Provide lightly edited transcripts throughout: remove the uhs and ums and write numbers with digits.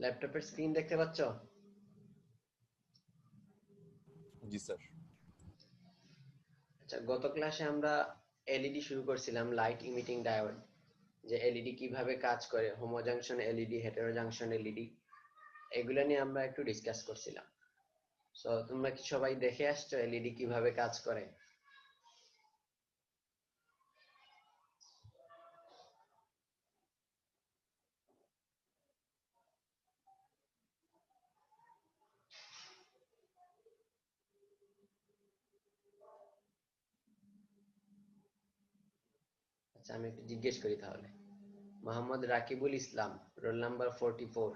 ল্যাপটপের স্ক্রিন দেখতে পাচ্ছ? জি স্যার। আচ্ছা, গত ক্লাসে আমরা এলইডি শুরু করছিলাম, লাইট ইমিটিং ডায়োড, যে এলইডি কিভাবে কাজ করে, Homo junction LED, hetero junction LED, এগুলো নিয়ে আমরা একটু ডিসকাস করছিলাম। সো তোমরা কি সবাই দেখে আসছো এলইডি কিভাবে কাজ করে? আচ্ছা, আমি একটু জিজ্ঞেস করি তাহলে। মোহাম্মদ রাকিবুল ইসলাম, রোল নাম্বার 44।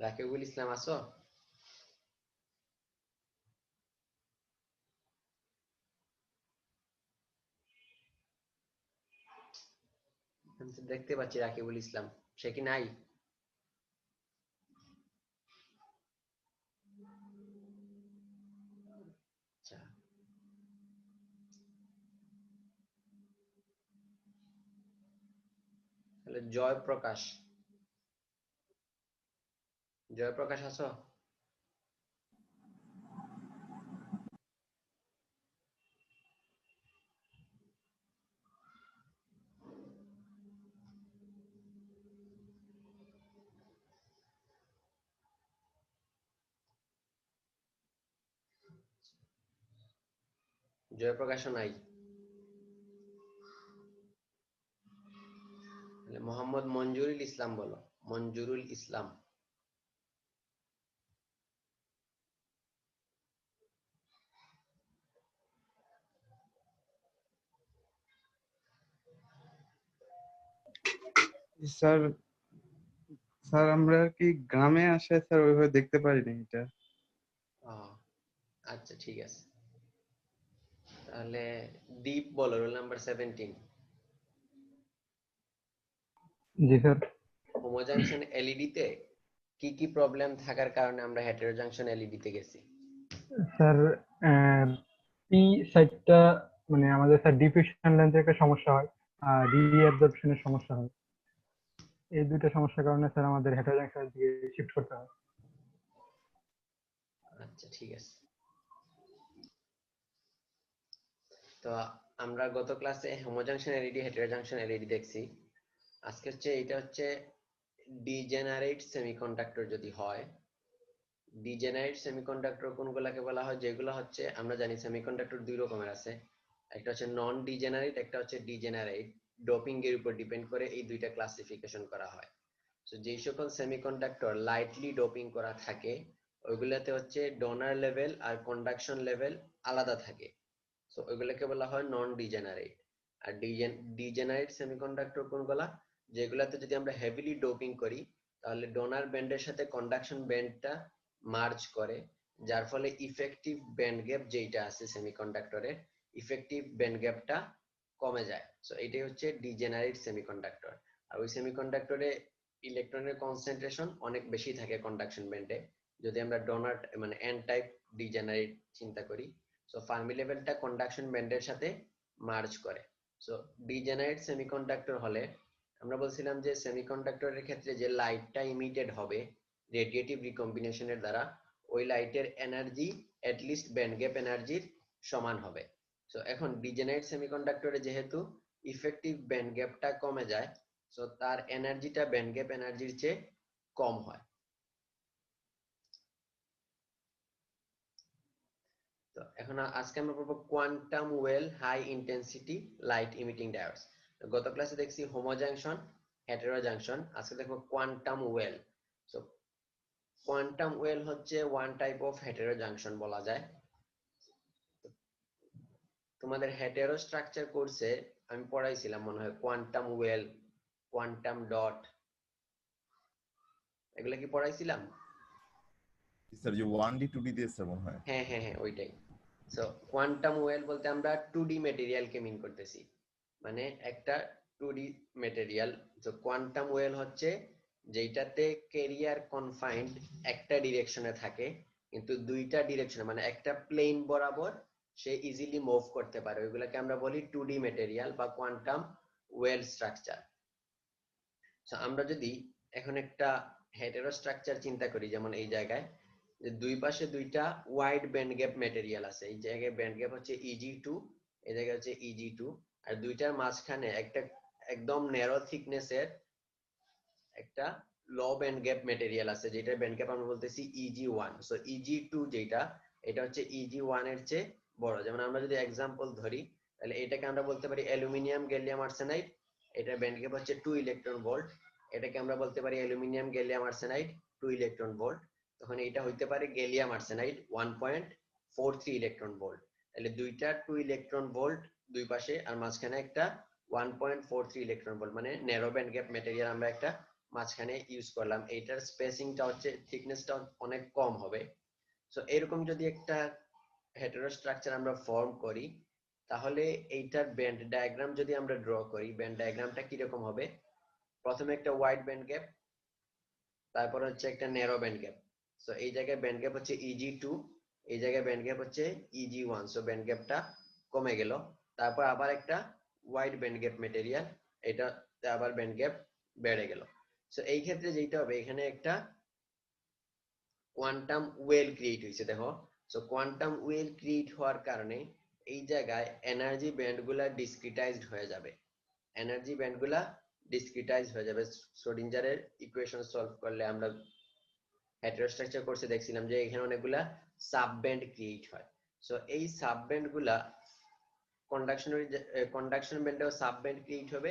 রাকিবুল ইসলাম আছো? আমি তো দেখতে পাচ্ছি রাকিবুল ইসলাম, সে কি নাই? আচ্ছা, তাহলে জয়প্রকাশ, জয়প্রকাশ আছো? জয়প্রকাশও নাই। তাহলে মোহাম্মদ মঞ্জুরুল ইসলাম বলো, মঞ্জুরুল ইসলাম। স্যার, স্যার আমরা কি গ্রামে আসে স্যার ওইভাবে দেখতে পারিনি এটা। আচ্ছা, ঠিক আছে। তাহলে দীপ বলো, রোল নাম্বার 17। জি স্যার। হোমো জাংশন এলইডি তে কি কি প্রবলেম থাকার কারণে আমরা হেটেরো জাংশন এলইডি তে গেছি? স্যার পি সাইডটা মানে আমাদের স্যার ডিফিউশন লেন্সের একটা সমস্যা হয় আর রিঅ্যাবজর্পশনের সমস্যা হয়। এই দুইটা সমস্যার কারণে স্যার আমাদের হেটারোজাংশনের দিকে শিফট করতে হয়। আচ্ছা, ঠিক আছে। তো আমরা গত ক্লাসে Homo junction LED, hetero junction LED দেখছি। আজকে হচ্ছে এটা হচ্ছে ডিজেনারেট সেমিকন্ডাক্টর যদি হয়। ডিজেনারেট সেমিকন্ডাক্টর কোনগুলাকে বলা হয়? যেগুলো হচ্ছে আমরা জানি সেমিকন্ডাক্টর দুই রকমের আছে, একটা হচ্ছে নন ডিজেনারেট, একটা হচ্ছে ডিজেনারেট। ডোপিং এর উপর ডিপেন্ড করে এই দুইটা ক্লাসিফিকেশন করা হয়। তো যেই সকল সেমিকন্ডাক্টর লাইটলি ডোপিং করা থাকে ওইগুলাতে হচ্ছে ডোনার লেভেল আর কন্ডাকশন লেভেল আলাদা থাকে। তো ওইগুলোকে বলা হয় নন ডিজেনারেট। আর ডিজেনারেট সেমিকন্ডাক্টর কোনগুলা? যেগুলাতে যদি আমরা হেভিলি ডোপিং করি তাহলে ডোনার ব্যান্ডের সাথে কন্ডাকশন ব্যান্ডটা মার্জ করে, যার ফলে ইফেক্টিভ ব্যান্ড গ্যাপ যেটা আছে সেমিকন্ডাক্টরের, ইফেক্টিভ ব্যান্ড গ্যাপটা কমে যায়। সো এটাই হচ্ছে ডিজেনারেট সেমিকন্ডাক্টর। আর ওই সেমিকন্ডাক্টরে ইলেকট্রনের কনসেন্ট্রেশন অনেক বেশি থাকে কন্ডাকশন ব্যান্ডে, যদি আমরা ডোনার মানে এন টাইপ ডিজেনারেট চিন্তা করি। সো ফার্মি লেভেলটা কন্ডাকশন ব্যান্ডের সাথে মার্জ করে। সো ডিজেনারেট সেমিকন্ডাক্টর হলে আমরা বলছিলাম যে সেমিকন্ডাক্টরের ক্ষেত্রে যে লাইটটা ইমিটেড হবে রেডিয়েটিভ রিকম্বিনেশনের দ্বারা, ওই লাইটের এনার্জি অ্যাটলিস্ট ব্যান্ড গ্যাপ এনার্জির সমান হবে। সো এখন ডিজেনারেট সেমিকন্ডাক্টরে যেহেতু ইফেক্টিভ ব্যান্ড গ্যাপটা কমে যায়, সো তার এনার্জিটা ব্যান্ড গ্যাপ এনার্জির চেয়ে কম হয়। তো এখন আজকে আমরা পড়বো quantum well high intensity light emitting diodes. গত ক্লাসে দেখছি হোমো জাংশন, হেটেরো জাংশন, আজকে দেখবো quantum well. So quantum well হচ্ছে one type of hetero junction বলা যায়। তোমাদের হেটেরো স্ট্রাকচার কোর্সে আমি পড়াইছিলাম মনে হয় কোয়ান্টাম ওয়েল, কোয়ান্টাম ডট, এগুলা কি পড়াইছিলাম? স্যার যে 1D 2D দিয়ে স্যার মনে হয়। হ্যাঁ হ্যাঁ হ্যাঁ, ওইটাই। সো কোয়ান্টাম ওয়েল বলতে আমরা 2D মেটেরিয়ালকে মিন করতেছি, মানে একটা 2D মেটেরিয়াল। তো কোয়ান্টাম ওয়েল হচ্ছে যেটাতে ক্যারিয়ার কনফাইন্ড একটা ডিরেকশনে থাকে, কিন্তু দুইটা ডিরেকশনে মানে একটা প্লেন বরাবর সে ইজিলি মুভ করতে পারে, ওইগুলোকে আমরা বলি 2D ম্যাটেরিয়াল বা কোয়ান্টাম ওয়েল স্ট্রাকচার। আমরা যদি এখন একটা হেটেরো স্ট্রাকচার চিন্তা করি, যেমন এই জায়গায় যে দুই পাশে দুইটা ওয়াইড ব্যান্ড গ্যাপ ম্যাটেরিয়াল আছে, এই জায়গায় ব্যান্ড গ্যাপ হচ্ছে Eg2, এই জায়গায় হচ্ছে Eg2, আর দুইটার মাঝখানে একটা একদম ন্যারো থিকনেসের একটা লো ব্যান্ড গ্যাপ ম্যাটেরিয়াল আছে, যেটার ব্যান্ড গ্যাপ আমরা বলতেছি Eg1। সো Eg2 যেটা, এটা হচ্ছে Eg1 এর চেয়ে বড়। যেমন আমরা যদি एग्जांपल ধরি, তাহলে এটাকে আমরা বলতে পারি অ্যালুমিনিয়াম গ্যালিয়াম আর্সেনাইড, এটার ব্যান্ড গ্যাপ হচ্ছে 2 ইলেকট্রন ভোল্ট। এটাকে আমরা বলতে পারি aluminium gallium arsenide 2 electron volt. তখন এটা হইতে পারে গ্যালিয়াম আর্সেনাইড 1.43 ইলেকট্রন ভোল্ট। তাহলে দুইটা 2 ইলেকট্রন ভোল্ট দুই পাশে, আর মাঝখানে একটা 1.43 ইলেকট্রন ভোল্ট, মানে ন্যারো ব্যান্ড গ্যাপ ম্যাটেরিয়াল আমরা একটা মাঝখানে ইউজ করলাম। এইটার স্পেসিংটা হচ্ছে, থিকনেসটা অনেক কম হবে। সো এরকম যদি একটা হেটেরো স্ট্রাকচার আমরা ফর্ম করি, তাহলে এইটার ব্যান্ড ডায়াগ্রাম যদি আমরা ড্র করি, ব্যান্ড ডায়াগ্রামটা কিরকম হবে? প্রথমে একটা ওয়াইড ব্যান্ড গ্যাপ, তারপর হচ্ছে একটা ন্যারো ব্যান্ড গ্যাপ। সো এই জায়গায় ব্যান্ড গ্যাপ হচ্ছে Eg2, এই জায়গায় ব্যান্ড গ্যাপ হচ্ছে Eg1। সো ব্যান্ড গ্যাপটা কমে গেল। তারপর আবার একটা ওয়াইড ব্যান্ড গ্যাপ ম্যাটেরিয়াল, এটাতে আবার ব্যান্ড গ্যাপ বেড়ে গেল। সো এই ক্ষেত্রে যেটা হবে, এখানে একটা কোয়ান্টাম ওয়েল ক্রিয়েট হয়েছে, দেখো। সো কোয়ান্টাম ওয়েল ক্রিয়েট হওয়ার কারণে এই জায়গায় এনার্জি ব্যান্ডগুলা ডিসক্রিটাইজড হয়ে যাবে, এনার্জি ব্যান্ডগুলা ডিসক্রিটাইজ হয়ে যাবে। শ্রোডিঞ্জারের ইকুয়েশন সলভ করলে আমরা হেটেরোস্ট্রাকচার কোর্সে দেখছিলাম যে এখানে অনেকগুলা সাব ব্যান্ড ক্রিয়েট হয়। সো এই সাব ব্যান্ডগুলা কন্ডাকশন ব্যান্ডেও সাব ব্যান্ড ক্রিয়েট হবে,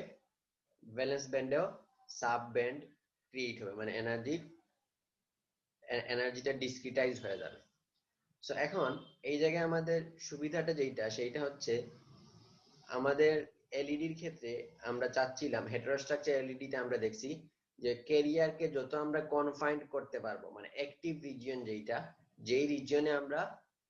ভ্যালেন্স ব্যান্ডেও সাব ব্যান্ড ক্রিয়েট হবে, মানে এনার্জিটা ডিসক্রিটাইজ হয়ে যাবে। সো এখন এই জায়গায় আমাদের সুবিধাটা যেটা, সেইটা হচ্ছে আমাদের এলইডির ক্ষেত্রে আমরা চাচ্ছিলাম, হেটেরোস্ট্রাকচার এলইডিতে আমরা দেখছি যে ক্যারিয়ারকে যত আমরা কনফাইন্ড করতে পারবো, মানে অ্যাক্টিভ রিজিয়ন যেটা, যেই রিজিয়নে আমরা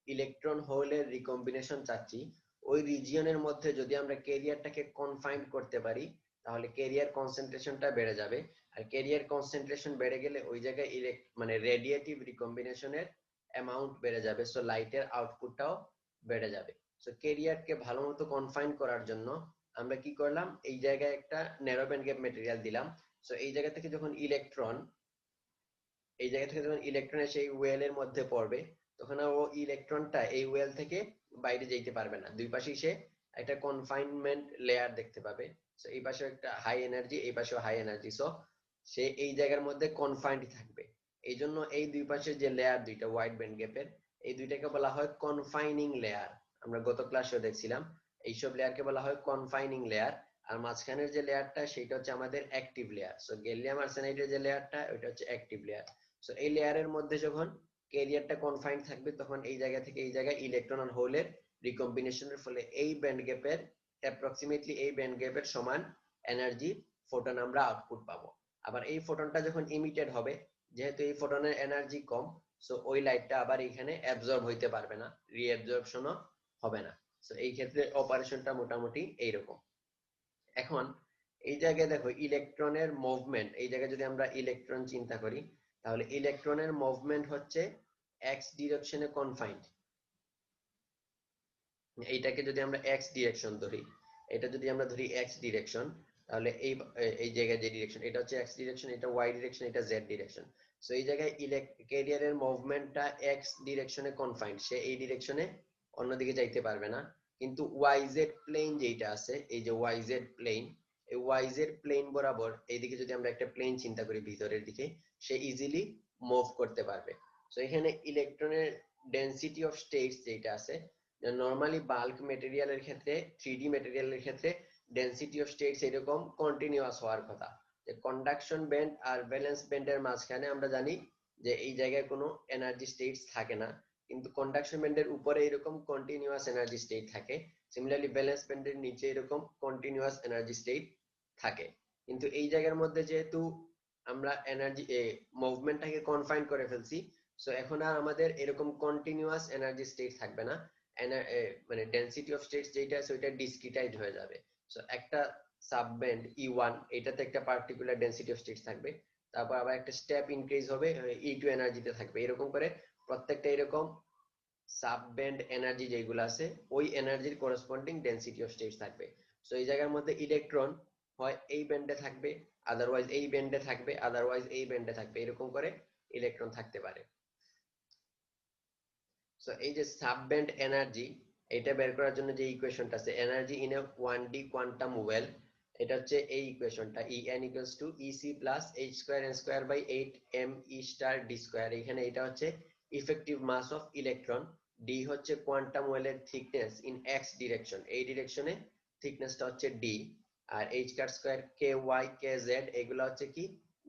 ইলেকট্রন হোলের রিকম্বিনেশন চাচ্ছি, ওই রিজিয়নের মধ্যে যদি আমরা ক্যারিয়ারটাকে কনফাইন্ড করতে পারি, তাহলে ক্যারিয়ার কনসেন্ট্রেশনটা বেড়ে যাবে। আর ক্যারিয়ার কনসেন্ট্রেশন বেড়ে গেলে ওই জায়গায় মানে রেডিয়েটিভ রিকম্বিনেশনের অ্যামাউন্ট বেড়ে যাবে, সো লাইটের আউটপুটটাও বেড়ে যাবে। সো ক্যারিয়ারকে ভালো মতো কনফাইন করার জন্য আমরা কি করলাম, এই জায়গায় একটা ন্যারো ব্যান্ড গ্যাপ ম্যাটেরিয়াল দিলাম। সো এই জায়গা থেকে যখন ইলেকট্রন এসে এই ওয়েলের মধ্যে পড়বে, তখন ও ইলেকট্রনটা এই ওয়েল থেকে বাইরে যেতে পারবে না, দুই পাশেই সে একটা কনফাইনমেন্ট লেয়ার দেখতে পাবে। সো এই পাশে একটা হাই এনার্জি, এই পাশেও হাই এনার্জি, সো সে এই জায়গার মধ্যে কনফাইন্ড থাকবে। এই জন্য এই দুই পাশে যে লেয়ার দুইটা ওয়াইড ব্যান্ড গ্যাপের, এই দুইটাকে বলা হয় কনফাইনিং লেয়ার। আমরা গত ক্লাসেও দেখছিলাম এইসব লেয়ারকে বলা হয় কনফাইনিং লেয়ার। আর মাঝখানের যে লেয়ারটা, সেটা হচ্ছে আমাদের অ্যাক্টিভ লেয়ার। সো গ্যালিয়াম আর্সেনাইডের যে লেয়ারটা, ওইটা হচ্ছে অ্যাক্টিভ লেয়ার। সো এই লেয়ারের মধ্যে যখন ক্যারিয়ারটা কনফাইন্ড থাকবে, তখন এই জায়গা থেকে এই জায়গায় ইলেকট্রন আর হোলের রিকম্বিনেশনের ফলে এই ব্যান্ড গ্যাপের অ্যাপ্রক্সিমেটলি এই ব্যান্ড গ্যাপের সমান এনার্জি ফোটন আমরা আউটপুট পাবো। আবার এই ফোটনটা যখন ইমিটেড হবে, যেহেতু এই ফোটনের এনার্জি কম, সো ওই লাইটটা আবার এখানে অ্যাবজর্ব হইতে পারবে না, রিঅ্যাবজর্পশনও হবে না। সো এই ক্ষেত্রে অপারেশনটা মোটামুটি এইরকম। এখন এই জায়গায় দেখো ইলেকট্রনের মুভমেন্ট, এই জায়গায় যদি আমরা ইলেকট্রন চিন্তা করি, তাহলে ইলেকট্রনের মুভমেন্ট হচ্ছে এক্স ডিরেকশনে কনফাইন্ড। এইটাকে যদি আমরা এক্স ডিরেকশন ধরি, এটা যদি আমরা ধরি এক্স ডিরেকশন, তাহলে এই জায়গায় যে ডিরেকশন, এটা হচ্ছে এক্স ডিরেকশন, এটা ওয়াই ডিরেকশন, এটা জেড ডিরেকশন। সো এই জায়গায় ক্যারিয়ারের মুভমেন্টটা এক্স ডিরেকশনে কনফাইন্ড, সে এই ডিরেকশনে অন্যদিকে যাইতে পারবে না। কিন্তু ওয়াই জেড প্লেন যেটা আছে, এই যে ওয়াই জেড প্লেন, এই ওয়াই জেড প্লেন বরাবর এইদিকে যদি আমরা একটা প্লেন চিন্তা করি ভিতরের দিকে, সে ইজিলি মুভ করতে পারবে। সো এখানে ইলেকট্রনের ডেনসিটি অফ স্টেটস যেটা আছে, নরমালি বাল্ক মেটেরিয়ালের ক্ষেত্রে, 3D মেটেরিয়ালের ক্ষেত্রে ডেনসিটি অফ স্টেটস এরকম কন্টিনিউয়াস হওয়ার কথা। যে কন্ডাকশন ব্যান্ড আর ভ্যালেন্স ব্যান্ডের মাঝখানে আমরা জানি যে এই জায়গায় কোনো এনার্জি স্টেটস থাকে না, কিন্তু কন্ডাকশন ব্যান্ডের উপরে এরকম কন্টিনিউয়াস এনার্জি স্টেট থাকে। সিমিলারলি ভ্যালেন্স ব্যান্ডের নিচে এরকম কন্টিনিউয়াস এনার্জি স্টেট থাকে। কিন্তু এই জায়গার মধ্যে যেহেতু আমরা এনার্জি মুভমেন্টটাকে কনফাইন করে ফেলছি, সো এখন আর আমাদের এরকম কন্টিনিউয়াস এনার্জি স্টেট থাকবে না, মানে ডেনসিটি অফ স্টেটস যেটা আছে ওইটা ডিসক্রিটাইজ হয়ে যাবে। সো একটা সাবব্যান্ড E1, এটাতে একটা পার্টিকুলার ডেনসিটি অফ স্টেটস থাকবে, তারপর আবার একটা স্টেপ ইনক্রিজ হবে E2 এনার্জিতে থাকবে, এরকম করে প্রত্যেকটা এরকম সাব ব্যান্ড এনার্জি যেগুলো আছে ওই এনার্জির করেসপন্ডিং ডেনসিটি অফ স্টেটস থাকবে। সো এই জায়গার মধ্যে ইলেকট্রন হয় এই ব্যান্ডে থাকবে, আদারওয়াইজ এই ব্যান্ডে থাকবে, আদারওয়াইজ এই ব্যান্ডে থাকবে, এরকম করে ইলেকট্রন থাকতে পারে। সো এই যে সাব ব্যান্ড এনার্জি, এটা বের করার জন্য যে ইকুয়েশনটা আছে energy in a 1D quantum well, এটা হচ্ছে এই ইকুয়েশনটা En equals to EC plus h square n square by 8 me star d square। এখানে এটা হচ্ছে effective mass of electron, d হচ্ছে কোয়ান্টাম ওয়েলের থিকনেস ইন x ডিরেকশন, এই ডিরেকশনে থিকনেসটা হচ্ছে d, আর h car square ky kz এগুলো হচ্ছে কি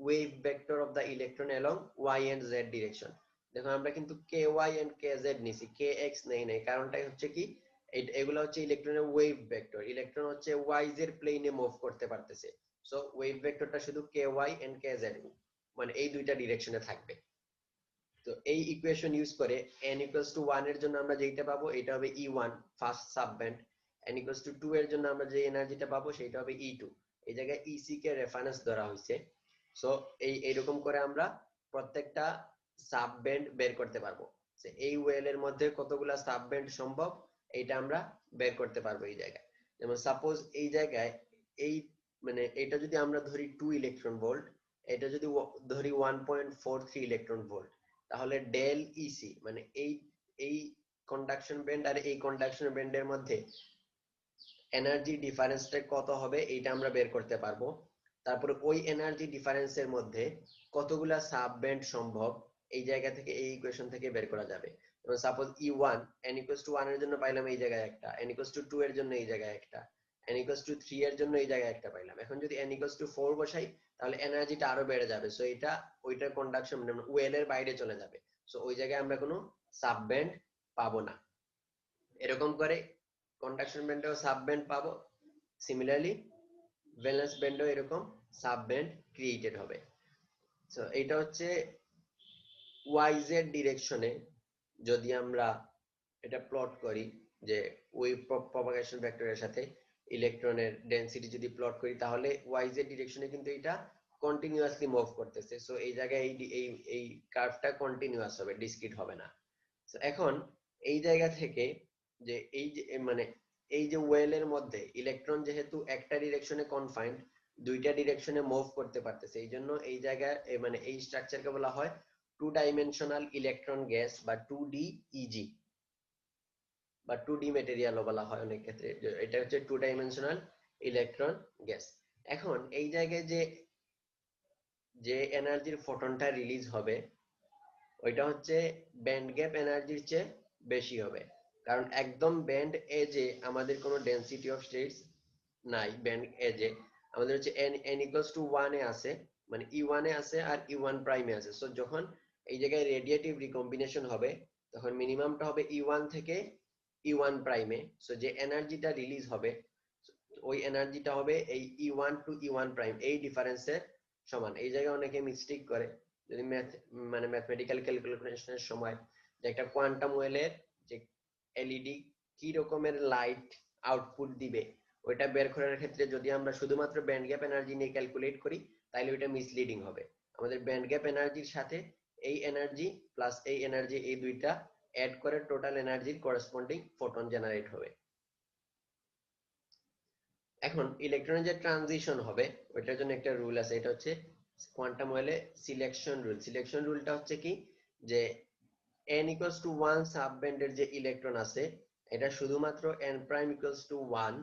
wave vector of the electron along y and z direction. দেখো আমরা কিন্তু ky and kz নিছি, kx নেই নাই, কারণটাই হচ্ছে কি এগুলো হচ্ছে ইলেকট্রনের ওয়েভ ভেক্টর, ইলেকট্রন হচ্ছে ওয়াইজ এর প্লেনে মুভ করতে পারতেছে। সো ওয়েভ ভেক্টরটা শুধু ky and kz মানে এই দুইটা ডিরেকশনে থাকবে। তো এই ইকুয়েশন ইউজ করে n equals to 1 এর জন্য আমরা যেটা পাবো এটা হবে E1 first subband, n equals to 2 এর জন্য আমরা যে এনার্জিটা পাবো সেটা হবে E2। এই জায়গায় EC কে রেফারেন্স ধরা হয়েছে। সো এইরকম করে আমরা প্রত্যেকটা সাবব্যান্ড বের করতে পারবো। এই ওয়েলের মধ্যে কতগুলা সাবব্যান্ড সম্ভব এটা আমরা বের করতে পারবো এই জায়গায়। যেমন সাপোজ এই জায়গায় এই মানে এটা যদি আমরা ধরি 2 ইলেকট্রন ভোল্ট, এটা যদি ধরি 1.43 ইলেকট্রন ভোল্ট, তাহলে ডেল ইসি মানে এই কন্ডাকশন ব্যান্ড আর এই কন্ডাকশন ব্যান্ডের মধ্যে এনার্জি ডিফারেন্সটা কত হবে এইটা আমরা বের করতে পারবো। তারপরে ওই এনার্জি ডিফারেন্সের মধ্যে কতগুলা সাব ব্যান্ড সম্ভব এই জায়গা থেকে এই ইকুয়েশন থেকে বের করা যাবে। যেমন suppose E1 n equals to 1 এর জন্য পাইলাম এই জায়গায় একটা, n equals to 2 এর জন্য এই জায়গায় একটা, n equals to 3 এর জন্য এই জায়গায় একটা পাইলাম। এখন যদি n equals to 4 বসাই তাহলে এনার্জিটা আরো বেড়ে যাবে। সো এটা ওইটার কন্ডাকশন মানে ওয়েলের বাইরে চলে যাবে। সো ওই জায়গায় আমরা কোনো সাব ব্যান্ড পাবো না। এরকম করে কন্ডাকশন ব্যান্ডেও সাব ব্যান্ড পাবো, সিমিলারলি ভ্যালেন্স ব্যান্ডেও এরকম সাব ব্যান্ড ক্রিয়েটেড হবে। সো এটা হচ্ছে ওয়াইজ এর ডিরেকশনে যদি আমরা এটা প্লট করি যে ওয়েভ প্রপাগেশন ভেক্টরের সাথে ইলেকট্রনের ডেনসিটি যদি প্লট করি তাহলে ওয়াইজ এর ডিরেকশনে কিন্তু এটা কন্টিনিউয়াসলি মুভ করতেছে। সো এই জায়গায় এই কার্ভটা কন্টিনিউয়াস হবে, ডিসক্রিট হবে না। সো এখন এই জায়গা থেকে যে এই যে মানে এই যে ওয়েলের মধ্যে ইলেকট্রন যেহেতু একটা ডিরেকশনে কনফাইন্ড, দুইটা ডিরেকশনে মুভ করতে পারতেছে, এই জন্য এই জায়গায় মানে এই স্ট্রাকচারকে বলা হয় টু ডাইমেনশনাল ইলেকট্রন গ্যাস বা 2D ইজি বা 2D মেটেরিয়ালও বলা হয় অনেক ক্ষেত্রে। এটা হচ্ছে টু ডাইমেনশনাল ইলেকট্রন গ্যাস। এখন এই জায়গায় যে এনার্জির ফোটনটা রিলিজ হবে ওইটা হচ্ছে ব্যান্ড গ্যাপ এনার্জির চেয়ে বেশি হবে, কারণ একদম ব্যান্ড এজে আমাদের কোনো ডেনসিটি অফ স্টেটস নাই। ব্যান্ড এজে আমাদের হচ্ছে n equals to 1 এ আছে, মানে E1 এ আছে আর E1 প্রাইমে আছে। সো যখন এই জায়গায় রেডিয়েটিভ রিকম্বিনেশন হবে তখন মিনিমামটা হবে E1 থেকে E1 প্রাইমে। সো যে এনার্জিটা রিলিজ হবে ওই এনার্জিটা হবে এই E1 টু E1 প্রাইম এই ডিফারেন্সের সমান। এই জায়গায় অনেকে মিস্টেক করে যদি মানে ম্যাথমেটিক্যাল ক্যালকুলেশনের সময় যে একটা কোয়ান্টাম ওয়েলের যে এলইডি কি রকমের লাইট আউটপুট দিবে ওইটা বের করার ক্ষেত্রে যদি আমরা শুধুমাত্র ব্যান্ড গ্যাপ এনার্জি নিয়ে ক্যালকুলেট করি তাহলে ওইটা মিসলিডিং হবে। আমাদের ব্যান্ড গ্যাপ এনার্জির সাথে এই এনার্জি প্লাস এই এনার্জি এই দুইটা অ্যাড করে টোটাল এনার্জির করেসপন্ডিং ফোটন জেনারেট হবে। এখন ইলেকট্রনের যে ট্রানজিশন হবে ওইটার জন্য একটা রুল আছে, এটা হচ্ছে কোয়ান্টাম ওয়েলে সিলেকশন রুল। সিলেকশন রুলটা হচ্ছে কি যে n equals to 1 সাবব্যান্ডের যে ইলেকট্রন আছে এটা শুধুমাত্র n prime equals to 1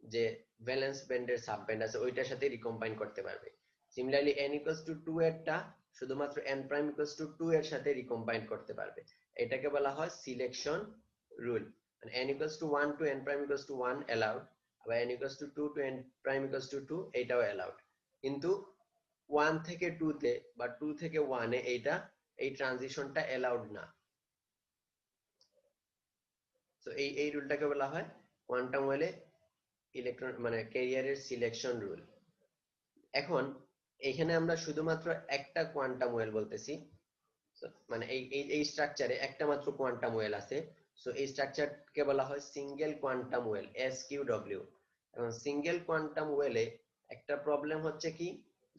যে ভ্যালেন্স ব্যান্ডের সাবব্যান্ড আছে ওইটার সাথে রিকম্বাইন করতে পারবে। সিমিলারলি n equals to 2 এরটা শুধুমাত্র n prime equals to 2 এর সাথে রিকম্বাইন করতে পারবে। এটাকে বলা হয় সিলেকশন রুল। মানে n equals to 1 to n prime equals to 1 allowed, আবার n equals to 2 to n prime equals to 2 এটাও allowed, কিন্তু 1 থেকে 2 তে বা 2 থেকে 1 এ এই ট্রানজিশনটা allowed না। তো এই রুলটাকে বলা হয় কোয়ান্টাম ওয়েলে ইলেকট্রন মানে ক্যারিয়ারের সিলেকশন রুল। এখন এখানে আমরা শুধুমাত্র একটা কোয়ান্টাম ওয়েল বলতেছি, মানে এই স্ট্রাকচারে একটা মাত্র কোয়ান্টাম ওয়েল আছে। সো এই স্ট্রাকচারকে বলা হয় সিঙ্গেল কোয়ান্টাম ওয়েল SQW। এবং সিঙ্গেল কোয়ান্টাম ওয়েলে একটা প্রবলেম হচ্ছে কি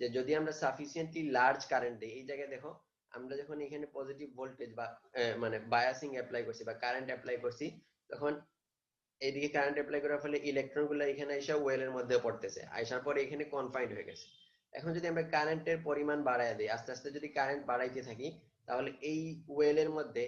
যে যদি আমরা সাফিসিয়েন্টলি লার্জ কারেন্ট দিই, এই জায়গায় দেখো আমরা যখন এখানে পজিটিভ ভোল্টেজ বা মানে বায়াসিং অ্যাপ্লাই করছি বা কারেন্ট অ্যাপ্লাই করছি, তখন এইদিকে কারেন্ট অ্যাপ্লাই করার ফলে ইলেকট্রন গুলো এখানে এসে ওয়েলের মধ্যে পড়তেছে, আসার পরে এখানে কনফাইন্ড হয়ে গেছে। এখন যদি আমরা কারেন্টের পরিমাণ বাড়ায় দিই, আস্তে আস্তে যদি কারেন্ট বাড়াইতে থাকি, তাহলে এই ওয়েলের মধ্যে